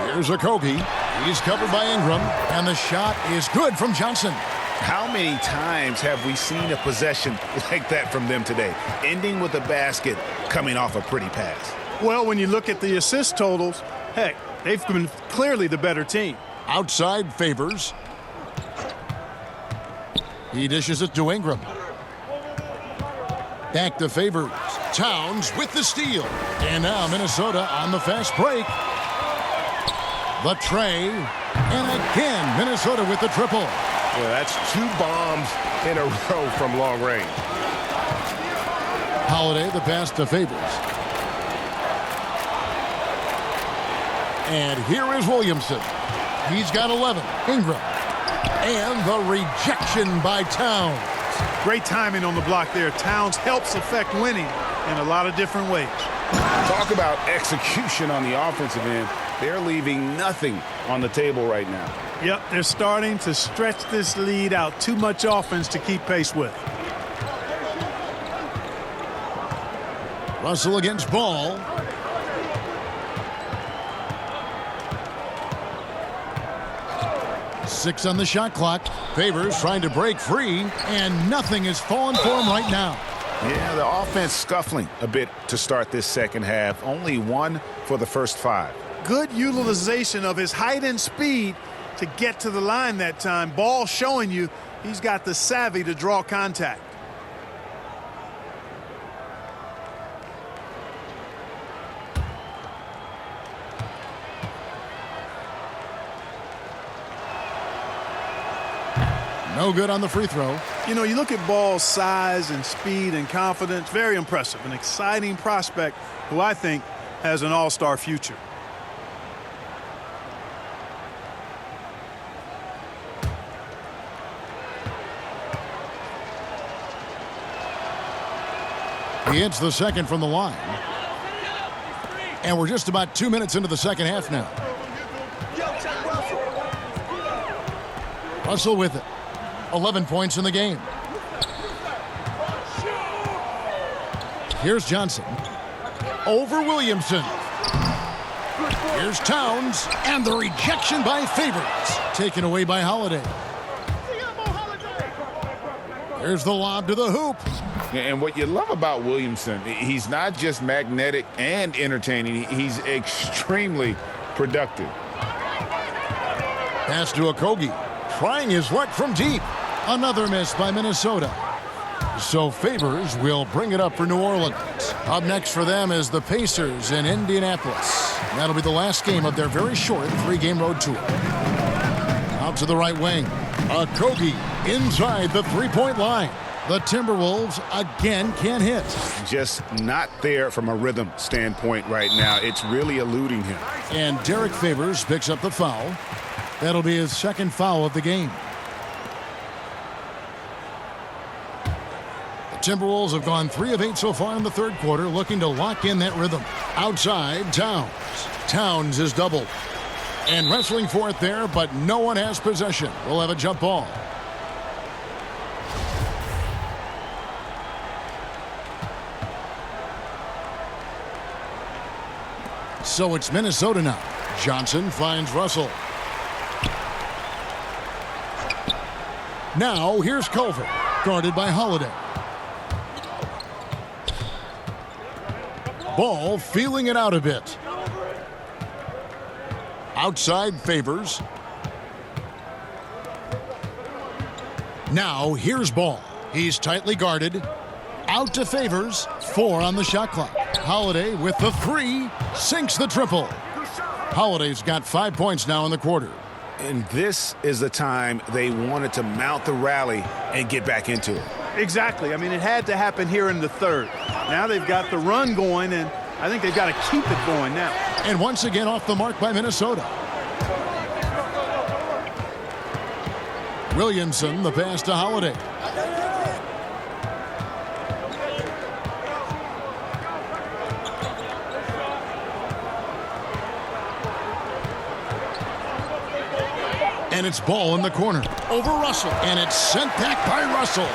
Here's Okogie. He's covered by Ingram, and the shot is good from Johnson. How many times have we seen a possession like that from them today, ending with a basket coming off a pretty pass? Well, when you look at the assist totals, heck, they've been clearly the better team. Outside Favors. He dishes it to Ingram. Back to Favors. Towns with the steal. And now Minnesota on the fast break. The tray. And again, Minnesota with the triple. Well, that's 2 bombs in a row from long range. Holiday, the pass to Favors. And here is Williamson. He's got 11. Ingram. And the rejection by Towns. Great timing on the block there. Towns helps affect winning in a lot of different ways. Talk about execution on the offensive end. They're leaving nothing on the table right now. Yep, they're starting to stretch this lead out. Too much offense to keep pace with. Russell against Ball. Six on the shot clock. Favors trying to break free, and nothing is falling for him right now. Yeah, the offense scuffling a bit to start this second half. Only 1 for the first 5. Good utilization of his height and speed, to get to the line that time. Ball showing you he's got the savvy to draw contact. No good on the free throw. You know, you look at Ball's size and speed and confidence, very impressive. An exciting prospect who I think has an all-star future. He hits the second from the line. And we're just about 2 minutes into the second half now. Russell with it. 11 points in the game. Here's Johnson. Over Williamson. Here's Towns. And the rejection by Favors. Taken away by Holiday. Here's the lob to the hoop. And what you love about Williamson, he's not just magnetic and entertaining. He's extremely productive. Pass to Okogie. Trying his luck from deep. Another miss by Minnesota. So Favors will bring it up for New Orleans. Up next for them is the Pacers in Indianapolis. That'll be the last game of their very short 3-game road tour. Out to the right wing. Okogie inside the three-point line. The Timberwolves again can't hit. Just not there from a rhythm standpoint right now. It's really eluding him. And Derek Favors picks up the foul. That'll be his second foul of the game. The Timberwolves have gone 3 of 8 so far in the third quarter, looking to lock in that rhythm. Outside, Towns. Towns is doubled. And wrestling for it there, but no one has possession. We'll have a jump ball. So it's Minnesota now. Johnson finds Russell. Now here's Culver, guarded by Holiday. Ball feeling it out a bit. Outside Favors. Now here's Ball. He's tightly guarded. Out to Favors. 4 on the shot clock. Holiday with the 3. Sinks the triple. Holiday's got 5 points now in the quarter. And this is the time they wanted to mount the rally and get back into it. Exactly. I mean, it had to happen here in the third. Now they've got the run going, and I think they've got to keep it going now. And once again off the mark by Minnesota. Williamson, the pass to Holiday. And it's Ball in the corner. Over Russell. And it's sent back by Russell.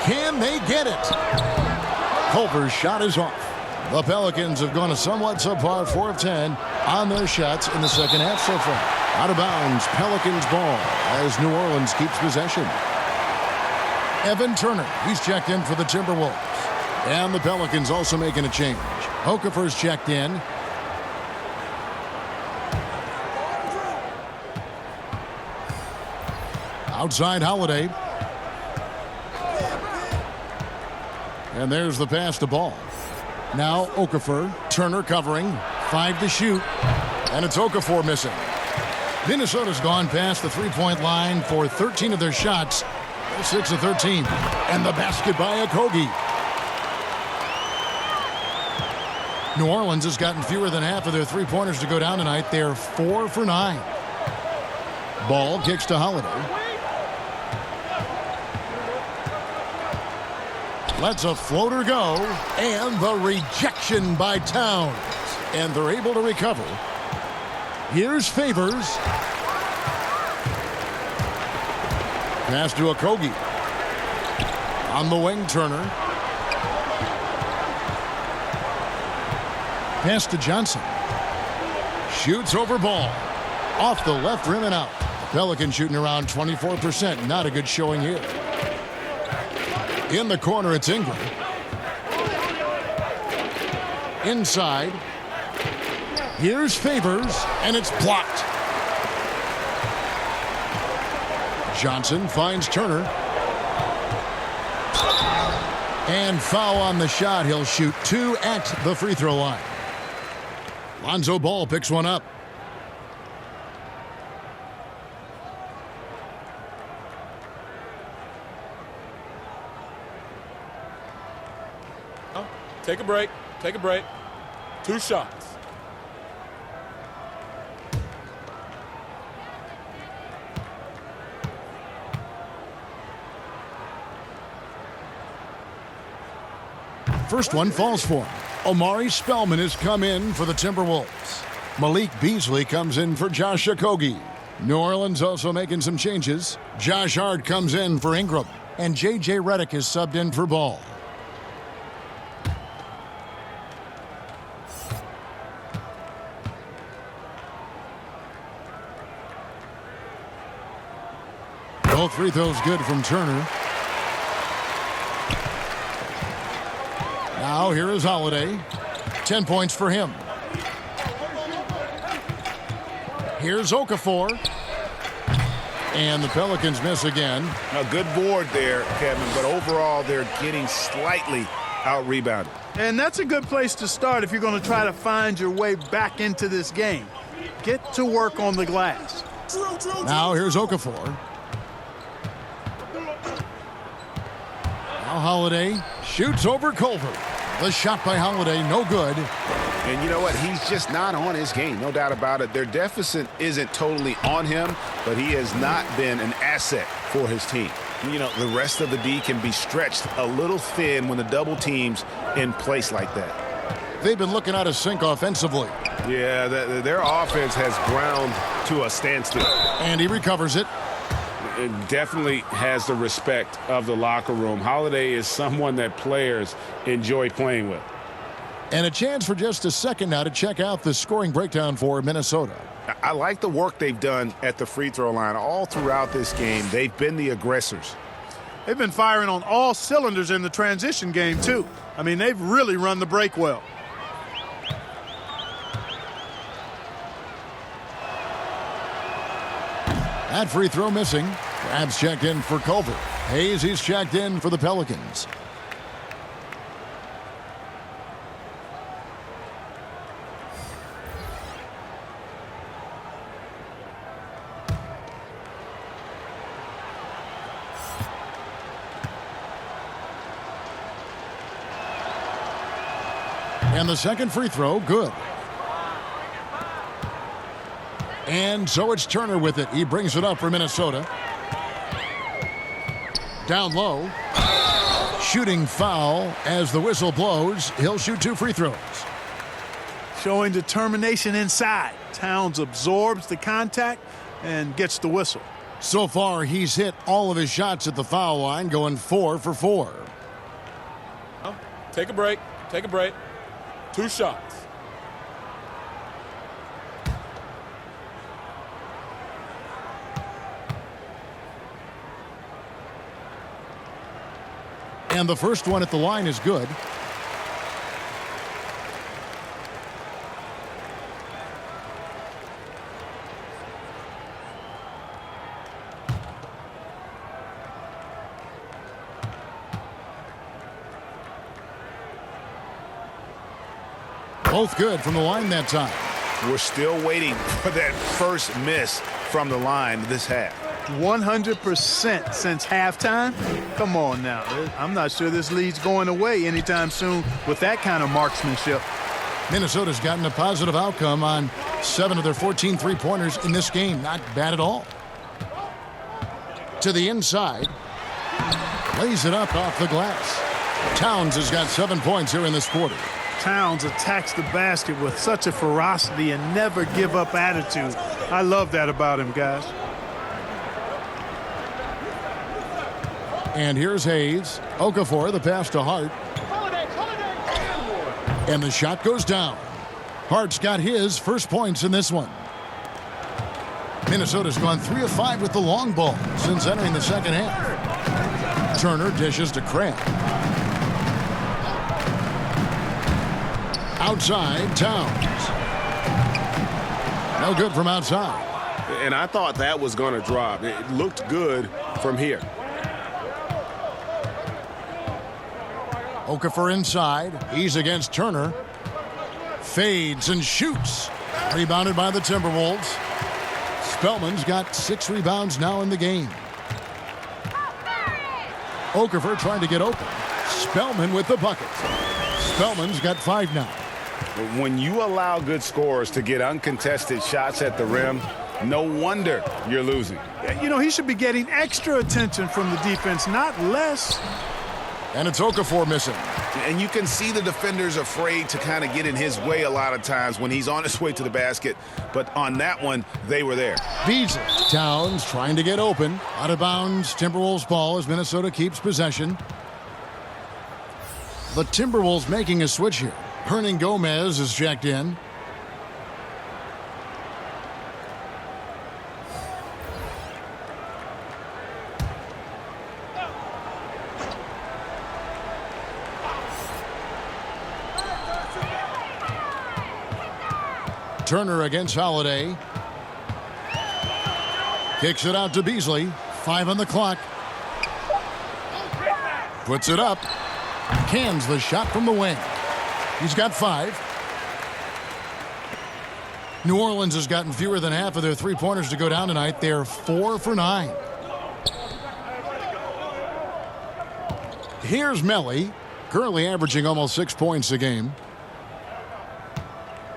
Can they get it? Culver's shot is off. The Pelicans have gone a somewhat subpar 4 of 10 on their shots in the second half so far. Out of bounds, Pelicans ball as New Orleans keeps possession. Evan Turner, he's checked in for the Timberwolves. And the Pelicans also making a change. Okafor's checked in. Outside Holiday. And there's the pass to Ball. Now Okafor. Turner covering. 5 to shoot. And it's Okafor missing. Minnesota's gone past the three-point line for 13 of their shots. 6 of 13. And the basket by Okogie. New Orleans has gotten fewer than half of their three-pointers to go down tonight. They're 4 for 9. Ball kicks to Holiday. Lets a floater go, and the rejection by Towns. And they're able to recover. Here's Favors. Pass to Okogie. On the wing, Turner. Pass to Johnson. Shoots over Ball. Off the left rim and out. The Pelicans shooting around 24%. Not a good showing here. In the corner, it's Ingram. Inside. Here's Favors, and it's blocked. Johnson finds Turner. And foul on the shot. He'll shoot 2 at the free throw line. Lonzo Ball picks one up. Take a break. Take a break. 2 shots. First one falls for him. Omari Spellman has come in for the Timberwolves. Malik Beasley comes in for Josh Okogie. New Orleans also making some changes. Josh Hart comes in for Ingram. And J.J. Redick is subbed in for Ball. Both free throws good from Turner. Now here is Holiday. 10 points for him. Here's Okafor. And the Pelicans miss again. A good board there, Kevin, but overall they're getting slightly out-rebounded. And that's a good place to start if you're going to try to find your way back into this game. Get to work on the glass. Now here's Okafor. Now Holiday shoots over Culver. The shot by Holiday, no good. And you know what? He's just not on his game, no doubt about it. Their deficit isn't totally on him, but he has not been an asset for his team. You know, the rest of the D can be stretched a little thin when the double team's in place like that. They've been looking out of sync offensively. Yeah, their offense has ground to a standstill. And he recovers it. It definitely has the respect of the locker room. Holiday is someone that players enjoy playing with. And a chance for just a second now to check out the scoring breakdown for Minnesota. I like the work they've done at the free throw line all throughout this game. They've been the aggressors. They've been firing on all cylinders in the transition game, too. I mean, they've really run the break well. That free throw missing. Grabs checked in for Culver. Hayes, he's checked in for the Pelicans. And the second free throw, good. And so it's Turner with it. He brings it up for Minnesota. Down low. Shooting foul as the whistle blows. He'll shoot 2 free throws. Showing determination inside. Towns absorbs the contact and gets the whistle. So far, he's hit all of his shots at the foul line, going 4 for 4. Take a break. Take a break. 2 shots. And the first one at the line is good. Both good from the line that time. We're still waiting for that first miss from the line this half. 100% since halftime? Come on now. I'm not sure this lead's going away anytime soon with that kind of marksmanship. Minnesota's gotten a positive outcome on 7 of their 14 three-pointers in this game. Not bad at all. To the inside. Lays it up off the glass. Towns has got 7 points here in this quarter. Towns attacks the basket with such a ferocity and never give up attitude. I love that about him, guys. And here's Hayes. Okafor, the pass to Hart. And the shot goes down. Hart's got his first points in this one. Minnesota's gone 3 of 5 with the long ball since entering the second half. Turner dishes to Crabb. Outside, Towns. No good from outside. And I thought that was going to drop. It looked good from here. Okafor inside. He's against Turner. Fades and shoots. Rebounded by the Timberwolves. Spellman's got 6 rebounds now in the game. Okafor trying to get open. Spellman with the bucket. Spellman's got 5 now. When you allow good scorers to get uncontested shots at the rim, no wonder you're losing. You know, he should be getting extra attention from the defense, not less. And it's Okafor missing. And you can see the defenders afraid to kind of get in his way a lot of times when he's on his way to the basket. But on that one, they were there. Beasley. Towns trying to get open. Out of bounds. Timberwolves ball as Minnesota keeps possession. The Timberwolves making a switch here. Hernan Gomez is checked in. Turner against Holiday. Kicks it out to Beasley. 5 on the clock. Puts it up. Cans the shot from the wing. He's got 5. New Orleans has gotten fewer than half of their three-pointers to go down tonight. They're 4 for 9. Here's Melly, currently averaging almost 6 points a game.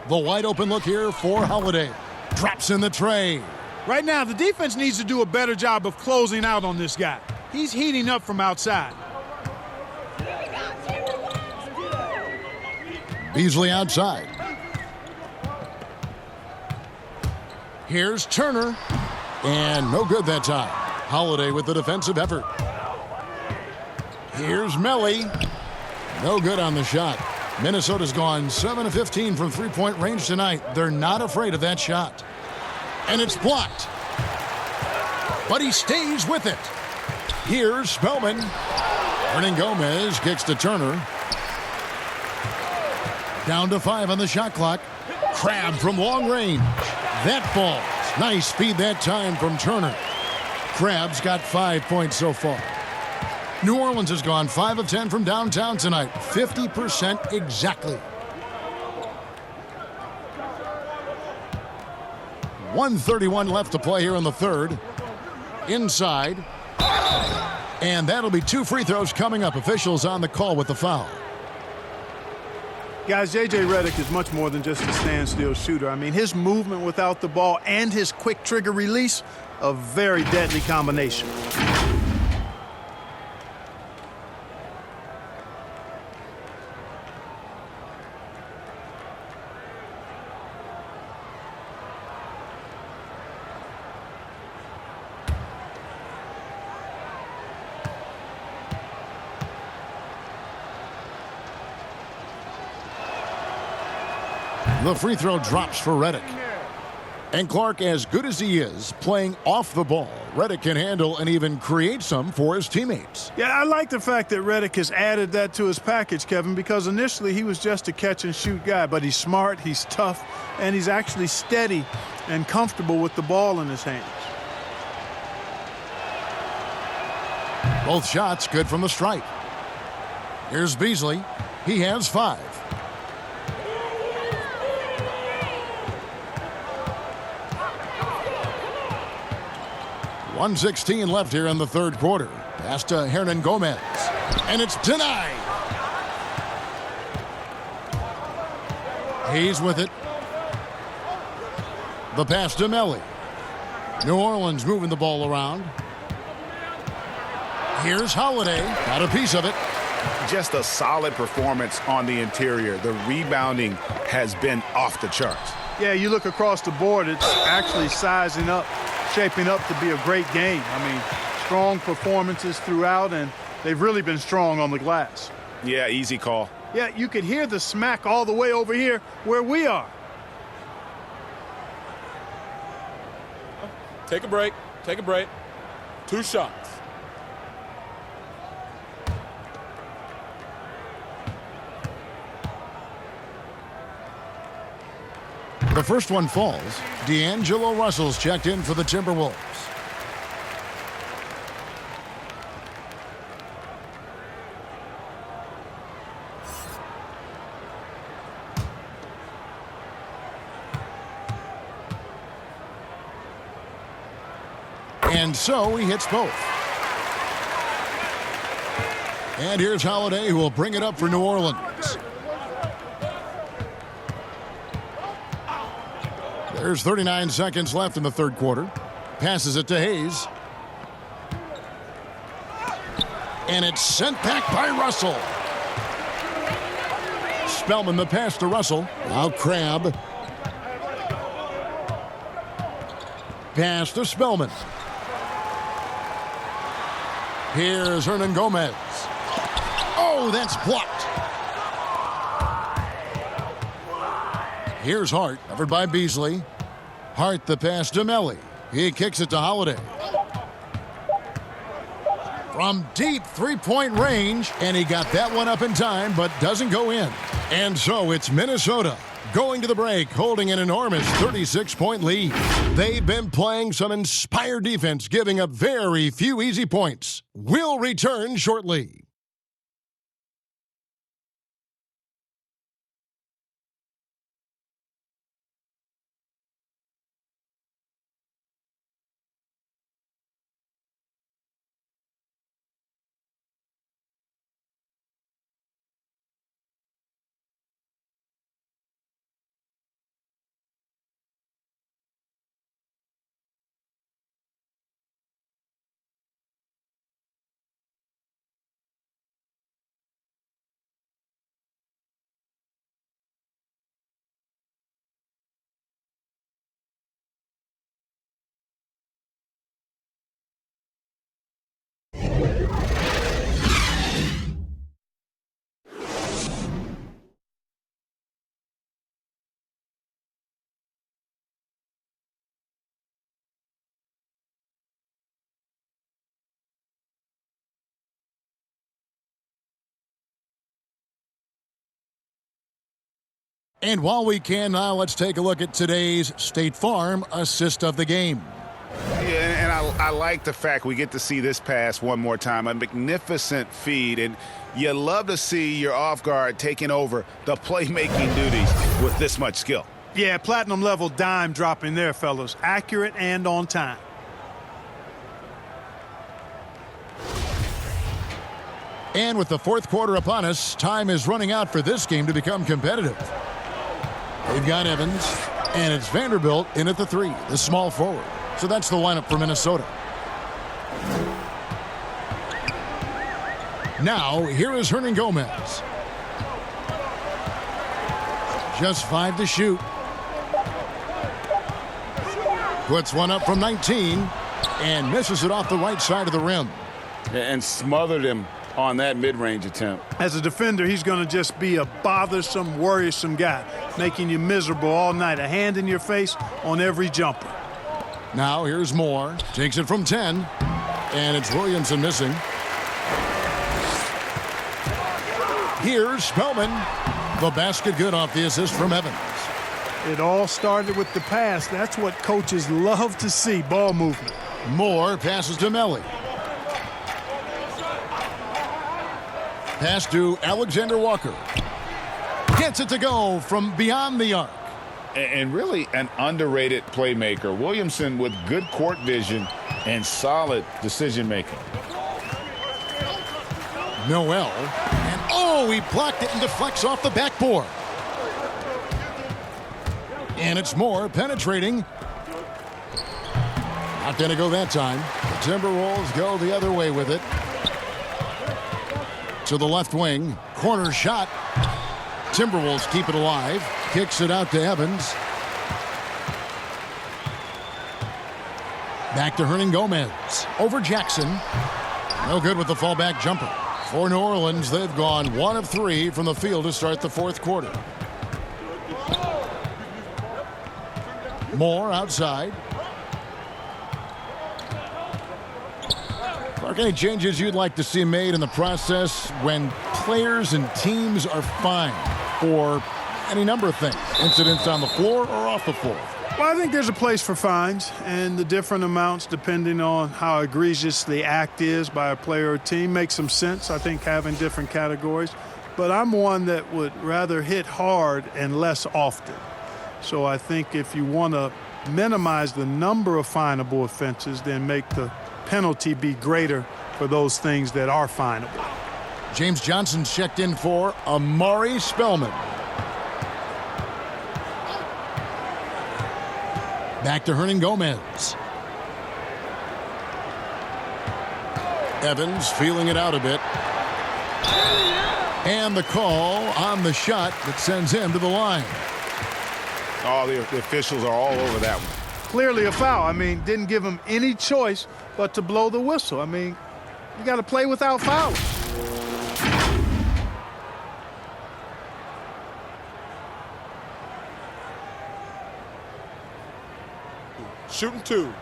The wide open look here for Holiday. Drops in the tray. Right now, the defense needs to do a better job of closing out on this guy. He's heating up from outside. Beasley outside. Here's Turner. And no good that time. Holiday with the defensive effort. Here's Melly. No good on the shot. Minnesota's gone 7 of 15 from three-point range tonight. They're not afraid of that shot. And it's blocked. But he stays with it. Here's Spellman. Hernan Gomez kicks to Turner. Down to 5 on the shot clock. Crab from long range. That falls. Nice speed that time from Turner. Crab's got 5 points so far. New Orleans has gone 5 of 10 from downtown tonight. 50% exactly. 1:31 left to play here in the third. Inside. And that'll be 2 free throws coming up. Officials on the call with the foul. Guys, J.J. Redick is much more than just a standstill shooter. I mean, his movement without the ball and his quick trigger release, a very deadly combination. The free throw drops for Redick. And Clark, as good as he is playing off the ball, Redick can handle and even create some for his teammates. Yeah, I like the fact that Redick has added that to his package, Kevin, because initially he was just a catch-and-shoot guy, but he's smart, he's tough, and he's actually steady and comfortable with the ball in his hands. Both shots good from the stripe. Here's Beasley. He has 5. .116 left here in the third quarter. Pass to Hernan Gomez. And it's denied. He's with it. The pass to Melly. New Orleans moving the ball around. Here's Holiday. Got a piece of it. Just a solid performance on the interior. The rebounding has been off the charts. Yeah, you look across the board, it's actually sizing up, shaping up to be a great game. I mean, strong performances throughout, and they've really been strong on the glass. Yeah, easy call. Yeah, you could hear the smack all the way over here where we are. Take a break. Take a break. 2 shots. The first one falls. D'Angelo Russell's checked in for the Timberwolves. And so he hits both. And here's Holiday, who will bring it up for New Orleans. There's 39 seconds left in the third quarter. Passes it to Hayes. And it's sent back by Russell. Spellman the pass to Russell. Now Crabbe. Pass to Spellman. Here's Hernan Gomez. Oh, that's blocked. Here's Hart, covered by Beasley. Hart the pass to Melly. He kicks it to Holiday. From deep three-point range, and he got that one up in time, but doesn't go in. And so it's Minnesota going to the break, holding an enormous 36-point lead. They've been playing some inspired defense, giving up very few easy points. We'll return shortly. And while we can now, let's take a look at today's State Farm assist of the game. Yeah, and I like the fact we get to see this pass one more time. A magnificent feed, and you love to see your off guard taking over the playmaking duties with this much skill. Yeah, platinum level dime dropping there, fellas. Accurate and on time. And with the fourth quarter upon us, time is running out for this game to become competitive. They've got Evans, and it's Vanderbilt in at the three, the small forward. So that's the lineup for Minnesota. Now, here is Hernan Gomez. Just 5 to shoot. Puts one up from 19 and misses it off the right side of the rim. And smothered him on that mid-range attempt. As a defender, he's going to just be a bothersome, worrisome guy, making you miserable all night. A hand in your face on every jumper. Now here's Moore. Takes it from 10. And it's Williamson missing. Here's Spellman. The basket good off the assist from Evans. It all started with the pass. That's what coaches love to see, ball movement. Moore passes to Melly. Pass to Alexander Walker. Gets it to go from beyond the arc. And really an underrated playmaker. Williamson with good court vision and solid decision-making. Noel. And oh, he blocked it and deflects off the backboard. And it's Moore penetrating. Not going to go that time. The Timberwolves go the other way with it. To the left wing. Corner shot. Timberwolves keep it alive. Kicks it out to Evans. Back to Hernan Gomez. Over Jackson. No good with the fallback jumper. For New Orleans, they've gone 1 of 3 from the field to start the fourth quarter. Moore outside. Clark, any changes you'd like to see made in the process when players and teams are fine or any number of things. Incidents on the floor or off the floor. Well, I think there's a place for fines and the different amounts depending on how egregious the act is by a player or team makes some sense, I think, having different categories. But I'm one that would rather hit hard and less often. So I think if you want to minimize the number of finable offenses, then make the penalty be greater for those things that are finable. James Johnson's checked in for Amari Spellman. Back to Hernangomez. Evans feeling it out a bit. And the call on the shot that sends him to the line. Oh, the officials are all over that one. Clearly a foul. I mean, didn't give him any choice but to blow the whistle. I mean, you got to play without fouling. Shooting 2.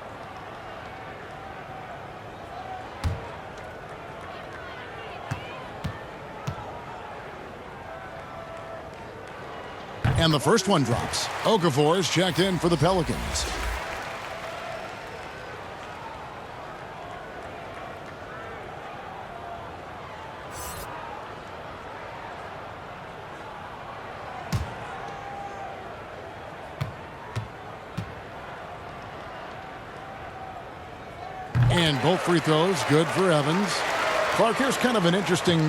And the first one drops. Okafor is checked in for the Pelicans. And both free throws good for Evans. Clark, here's kind of an interesting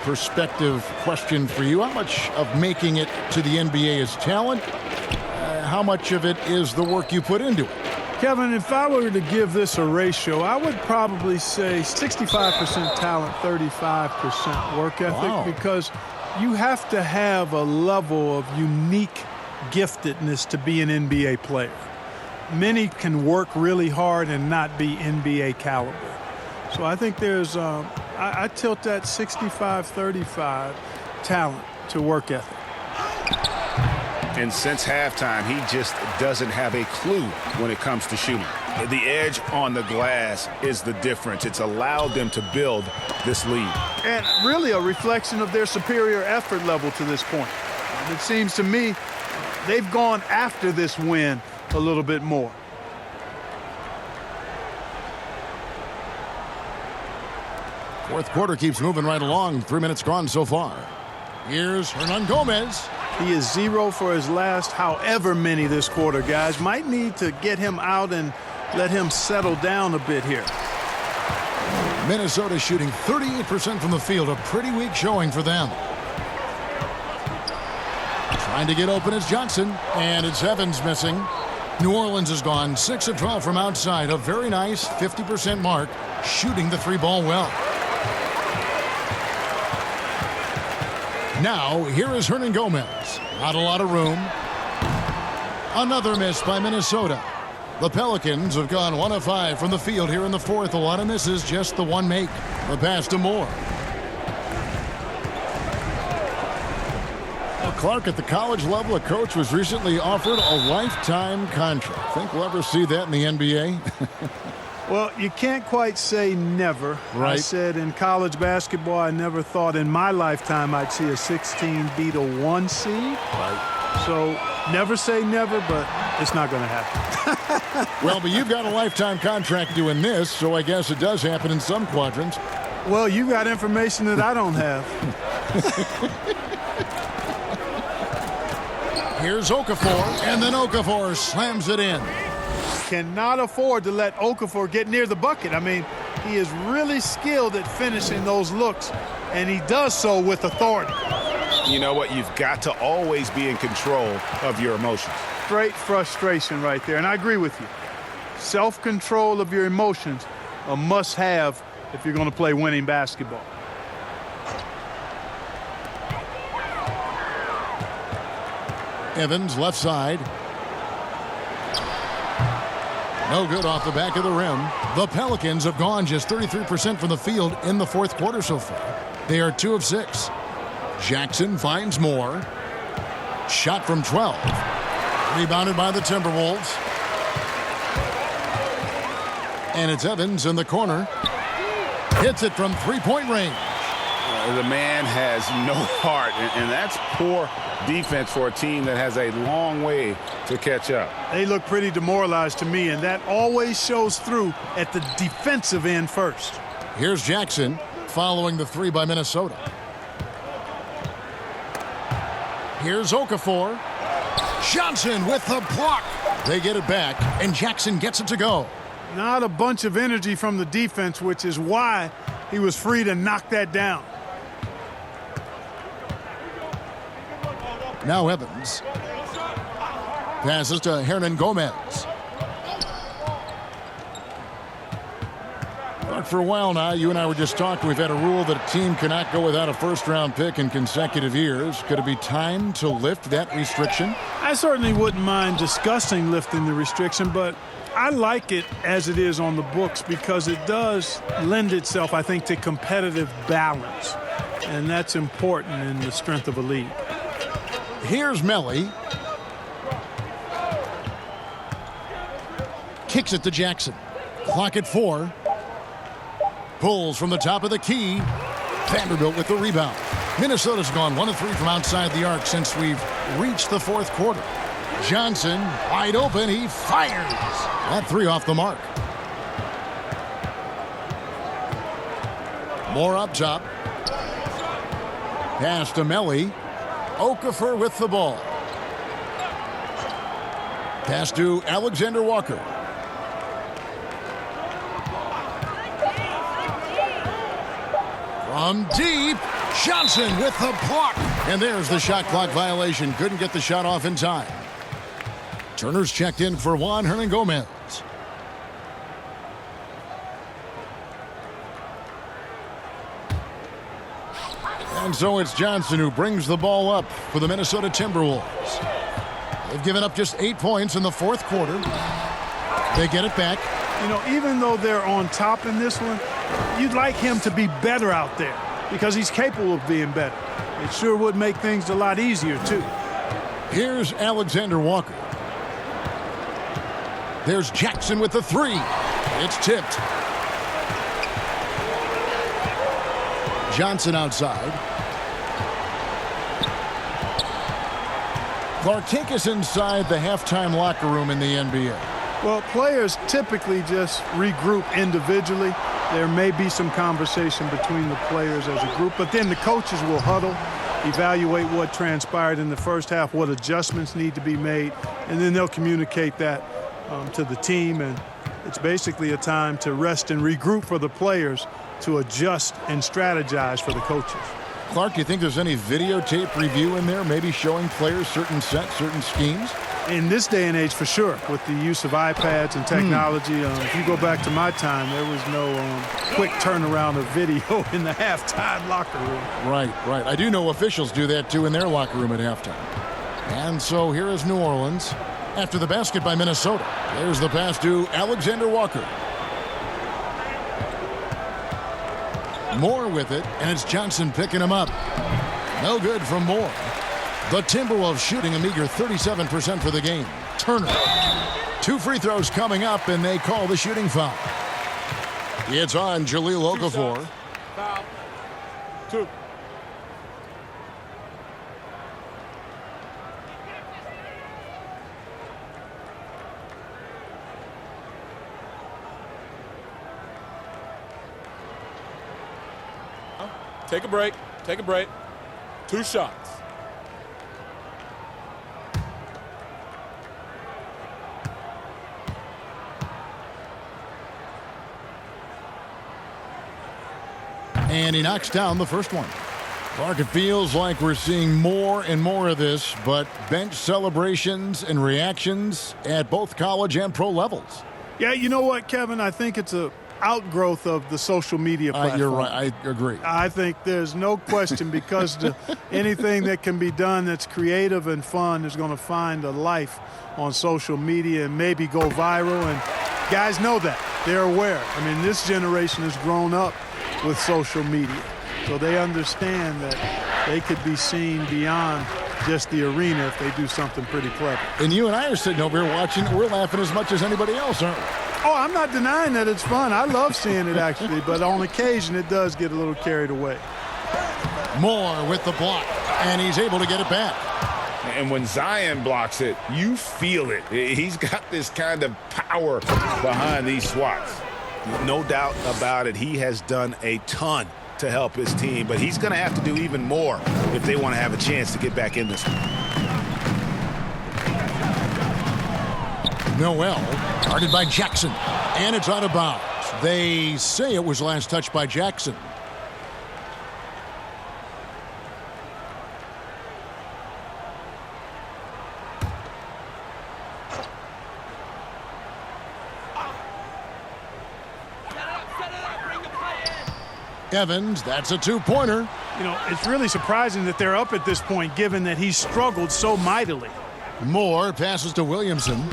perspective question for you. How much of making it to the NBA is talent? How much of it is the work you put into it? Kevin, if I were to give this a ratio, I would probably say 65% talent, 35% work ethic. Wow. Because you have to have a level of unique giftedness to be an NBA player. Many can work really hard and not be NBA caliber. So I think there's, I tilt that 65-35 talent to work ethic. And since halftime, he just doesn't have a clue when it comes to shooting. The edge on the glass is the difference. It's allowed them to build this lead. And really a reflection of their superior effort level to this point. And it seems to me they've gone after this win a little bit more. Fourth quarter keeps moving right along. 3 minutes gone so far. Here's Hernangomez. He is 0 for his last however many this quarter, guys. Might need to get him out and let him settle down a bit here. Minnesota shooting 38% from the field. A pretty weak showing for them. Trying to get open is Johnson, and it's Evans missing. New Orleans has gone 6 of 12 from outside. A very nice 50% mark, shooting the three ball well. Now, here is Hernangomez. Not a lot of room. Another miss by Minnesota. The Pelicans have gone 1 of 5 from the field here in the fourth. A lot of misses, just the one make. The pass to Moore. Well, Clark, at the college level, a coach was recently offered a lifetime contract. Think we'll ever see that in the NBA? Well, you can't quite say never. Right. I said in college basketball, I never thought in my lifetime I'd see a 16 beat a 1 seed. Right. So never say never, but it's not going to happen. Well, but you've got a lifetime contract doing this, so I guess it does happen in some quadrants. Well, you got information that I don't have. Here's Okafor, and then Okafor slams it in. Cannot afford to let Okafor get near the bucket. I mean, he is really skilled at finishing those looks, and he does so with authority. You know what? You've got to always be in control of your emotions. Straight frustration right there, and I agree with you. Self-control of your emotions, a must-have if you're going to play winning basketball. Evans, left side. No good off the back of the rim. The Pelicans have gone just 33% from the field in the fourth quarter so far. They are 2 of 6. Jackson finds Moore. Shot from 12. Rebounded by the Timberwolves. And it's Evans in the corner. Hits it from three-point range. The man has no heart, and that's poor defense for a team that has a long way to catch up. They look pretty demoralized to me, and that always shows through at the defensive end first. Here's Jackson following the three by Minnesota. Here's Okafor. Johnson with the block. They get it back, and Jackson gets it to go. Not a bunch of energy from the defense, which is why he was free to knock that down. Now Evans. Passes to Hernan Gomez. But for a while now, you and I were just talking, we've had a rule that a team cannot go without a first-round pick in consecutive years. Could it be time to lift that restriction? I certainly wouldn't mind discussing lifting the restriction, but I like it as it is on the books because it does lend itself, I think, to competitive balance. And that's important in the strength of a league. Here's Melly. Kicks it to Jackson. Clock at 4. Pulls from the top of the key. Vanderbilt with the rebound. Minnesota's gone 1 of 3 from outside the arc since we've reached the fourth quarter. Johnson, wide open, he fires. That 3 off the mark. More up top. Pass to Melly. Okafor with the ball. Pass to Alexander Walker. From deep, Johnson with the block. And there's the shot clock violation. Couldn't get the shot off in time. Turner's checked in for Juan Hernan Gomez. And so it's Johnson who brings the ball up for the Minnesota Timberwolves. They've given up just 8 points in the fourth quarter. They get it back. You know, even though they're on top in this one, you'd like him to be better out there because he's capable of being better. It sure would make things a lot easier, too. Here's Alexander Walker. There's Jackson with the 3. It's tipped. Johnson outside. Clarkinkus inside the halftime locker room in the NBA. Well, players typically just regroup individually. There may be some conversation between the players as a group, but then the coaches will huddle, evaluate what transpired in the first half, what adjustments need to be made, and then they'll communicate that to the team. And it's basically a time to rest and regroup for the players to adjust and strategize for the coaches. Clark, do you think there's any videotape review in there, maybe showing players certain sets, certain schemes? In this day and age, for sure, with the use of iPads and technology. If you go back to my time, there was no quick turnaround of video in the halftime locker room. Right. I do know officials do that, too, in their locker room at halftime. And so here is New Orleans after the basket by Minnesota. There's the pass to Alexander Walker. Moore with it, and it's Johnson picking him up. No good from Moore. The Timberwolves shooting a meager 37% for the game. Turner. 2 free throws coming up, and they call the shooting foul. It's on Jahlil Okafor. Foul. 2. Take a break. Take a break. 2 shots. And he knocks down the first one. Clark, it feels like we're seeing more and more of this, but bench celebrations and reactions at both college and pro levels. Yeah, you know what, Kevin? I think it's a outgrowth of the social media platform. You're right. I agree. I think there's no question because anything that can be done that's creative and fun is going to find a life on social media and maybe go viral. And guys know that. They're aware. I mean, this generation has grown up with social media, so they understand that they could be seen beyond just the arena if they do something pretty clever. And you and I are sitting over here watching. We're laughing as much as anybody else, aren't we? Oh, I'm not denying that it's fun. I love seeing it, actually, but on occasion it does get a little carried away. Moore with the block, and he's able to get it back. And when Zion blocks it, you feel it. He's got this kind of power behind these swats. No doubt about it. He has done a ton to help his team, but he's going to have to do even more if they want to have a chance to get back in this one. Noel, guarded by Jackson, and it's out of bounds. They say it was last touched by Jackson. Evans, that's a two-pointer. You know, it's really surprising that they're up at this point, given that he's struggled so mightily. Moore passes to Williamson.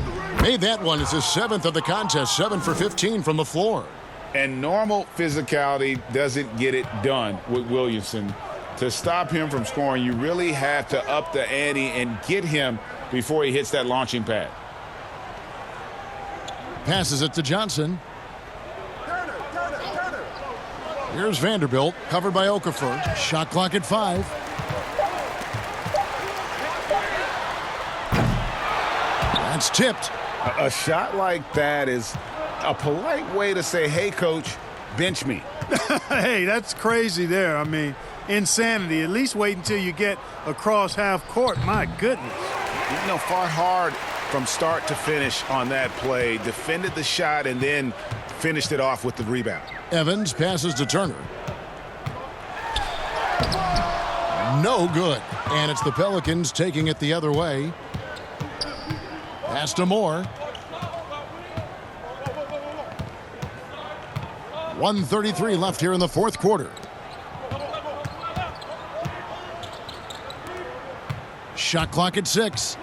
Made that one. It's his 7th of the contest, 7 for 15 from the floor. And normal physicality doesn't get it done with Williamson. To stop him from scoring, you really have to up the ante and get him before he hits that launching pad. Passes it to Johnson. Here's Vanderbilt, covered by Okafor. Shot clock at 5. That's tipped. A shot like that is a polite way to say, hey, coach, bench me. Hey, that's crazy there. I mean, insanity. At least wait until you get across half court. My goodness. You know, fought hard from start to finish on that play. Defended the shot and then finished it off with the rebound. Evans passes to Turner. No good. And it's the Pelicans taking it the other way. Pass to Moore. 1:33 left here in the fourth quarter. Shot clock at 6.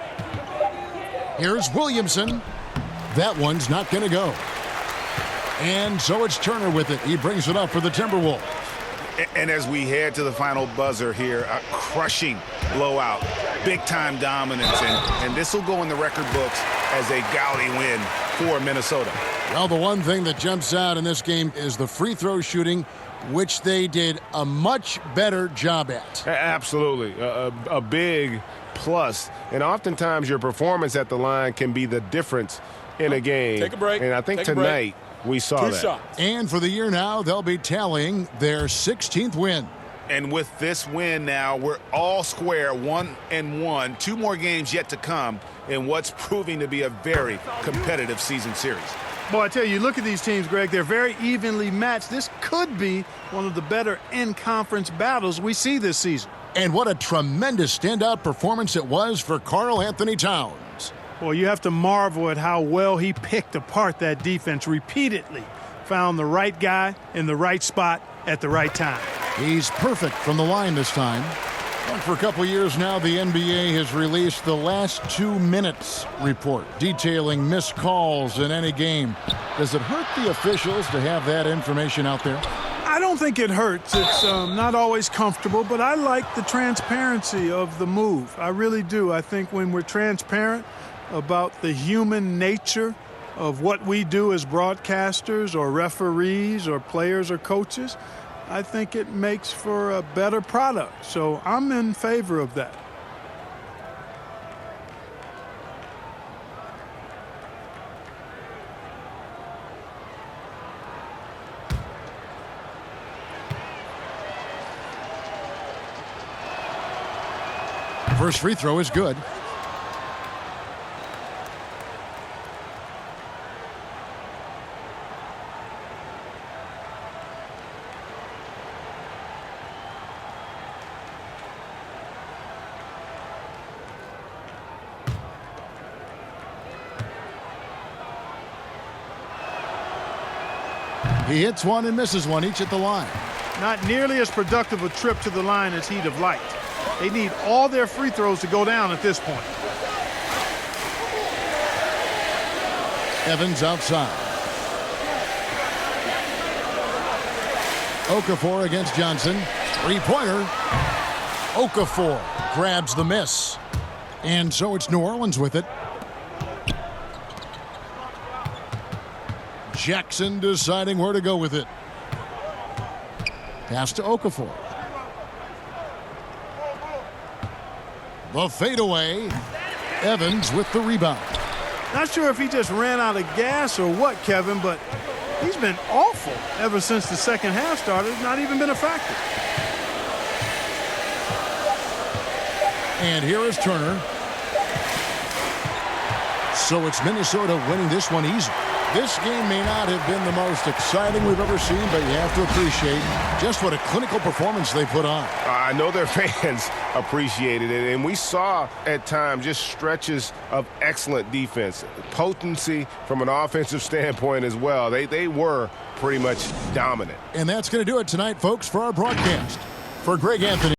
Here's Williamson. That one's not going to go. And so it's Turner with it. He brings it up for the Timberwolves. And as we head to the final buzzer here, a crushing blowout, big-time dominance, and this will go in the record books as a gaudy win for Minnesota. Well, the one thing that jumps out in this game is the free throw shooting, which they did a much better job at. Absolutely. A big plus. And oftentimes your performance at the line can be the difference in a game. Take a break. And I think tonight we saw that. Shots. And for the year now, they'll be tallying their 16th win. And with this win now, we're all square, 1-1. 2 more games yet to come in what's proving to be a very competitive season series. Boy, I tell you, look at these teams, Greg. They're very evenly matched. This could be one of the better in-conference battles we see this season. And what a tremendous standout performance it was for Karl Anthony Towns. Well, you have to marvel at how well he picked apart that defense repeatedly. Found the right guy in the right spot at the right time. He's perfect from the line this time. And for a couple years now, the NBA has released the last 2 minutes report detailing missed calls in any game. Does it hurt the officials to have that information out there? I don't think it hurts. It's not always comfortable, but I like the transparency of the move. I really do. I think when we're transparent about the human nature of what we do as broadcasters or referees or players or coaches, I think it makes for a better product. So I'm in favor of that. First free throw is good. He hits one and misses one, each at the line. Not nearly as productive a trip to the line as he'd have liked. They need all their free throws to go down at this point. Evans outside. Okafor against Johnson. Three-pointer. Okafor grabs the miss. And so it's New Orleans with it. Jackson deciding where to go with it. Pass to Okafor. The fadeaway. Evans with the rebound. Not sure if he just ran out of gas or what, Kevin, but he's been awful ever since the second half started. Not even been a factor. And here is Turner. So it's Minnesota winning this one easy. This game may not have been the most exciting we've ever seen, but you have to appreciate just what a clinical performance they put on. I know their fans appreciated it, and we saw at times just stretches of excellent defense, potency from an offensive standpoint as well. They were pretty much dominant. And that's going to do it tonight, folks, for our broadcast. For Greg Anthony.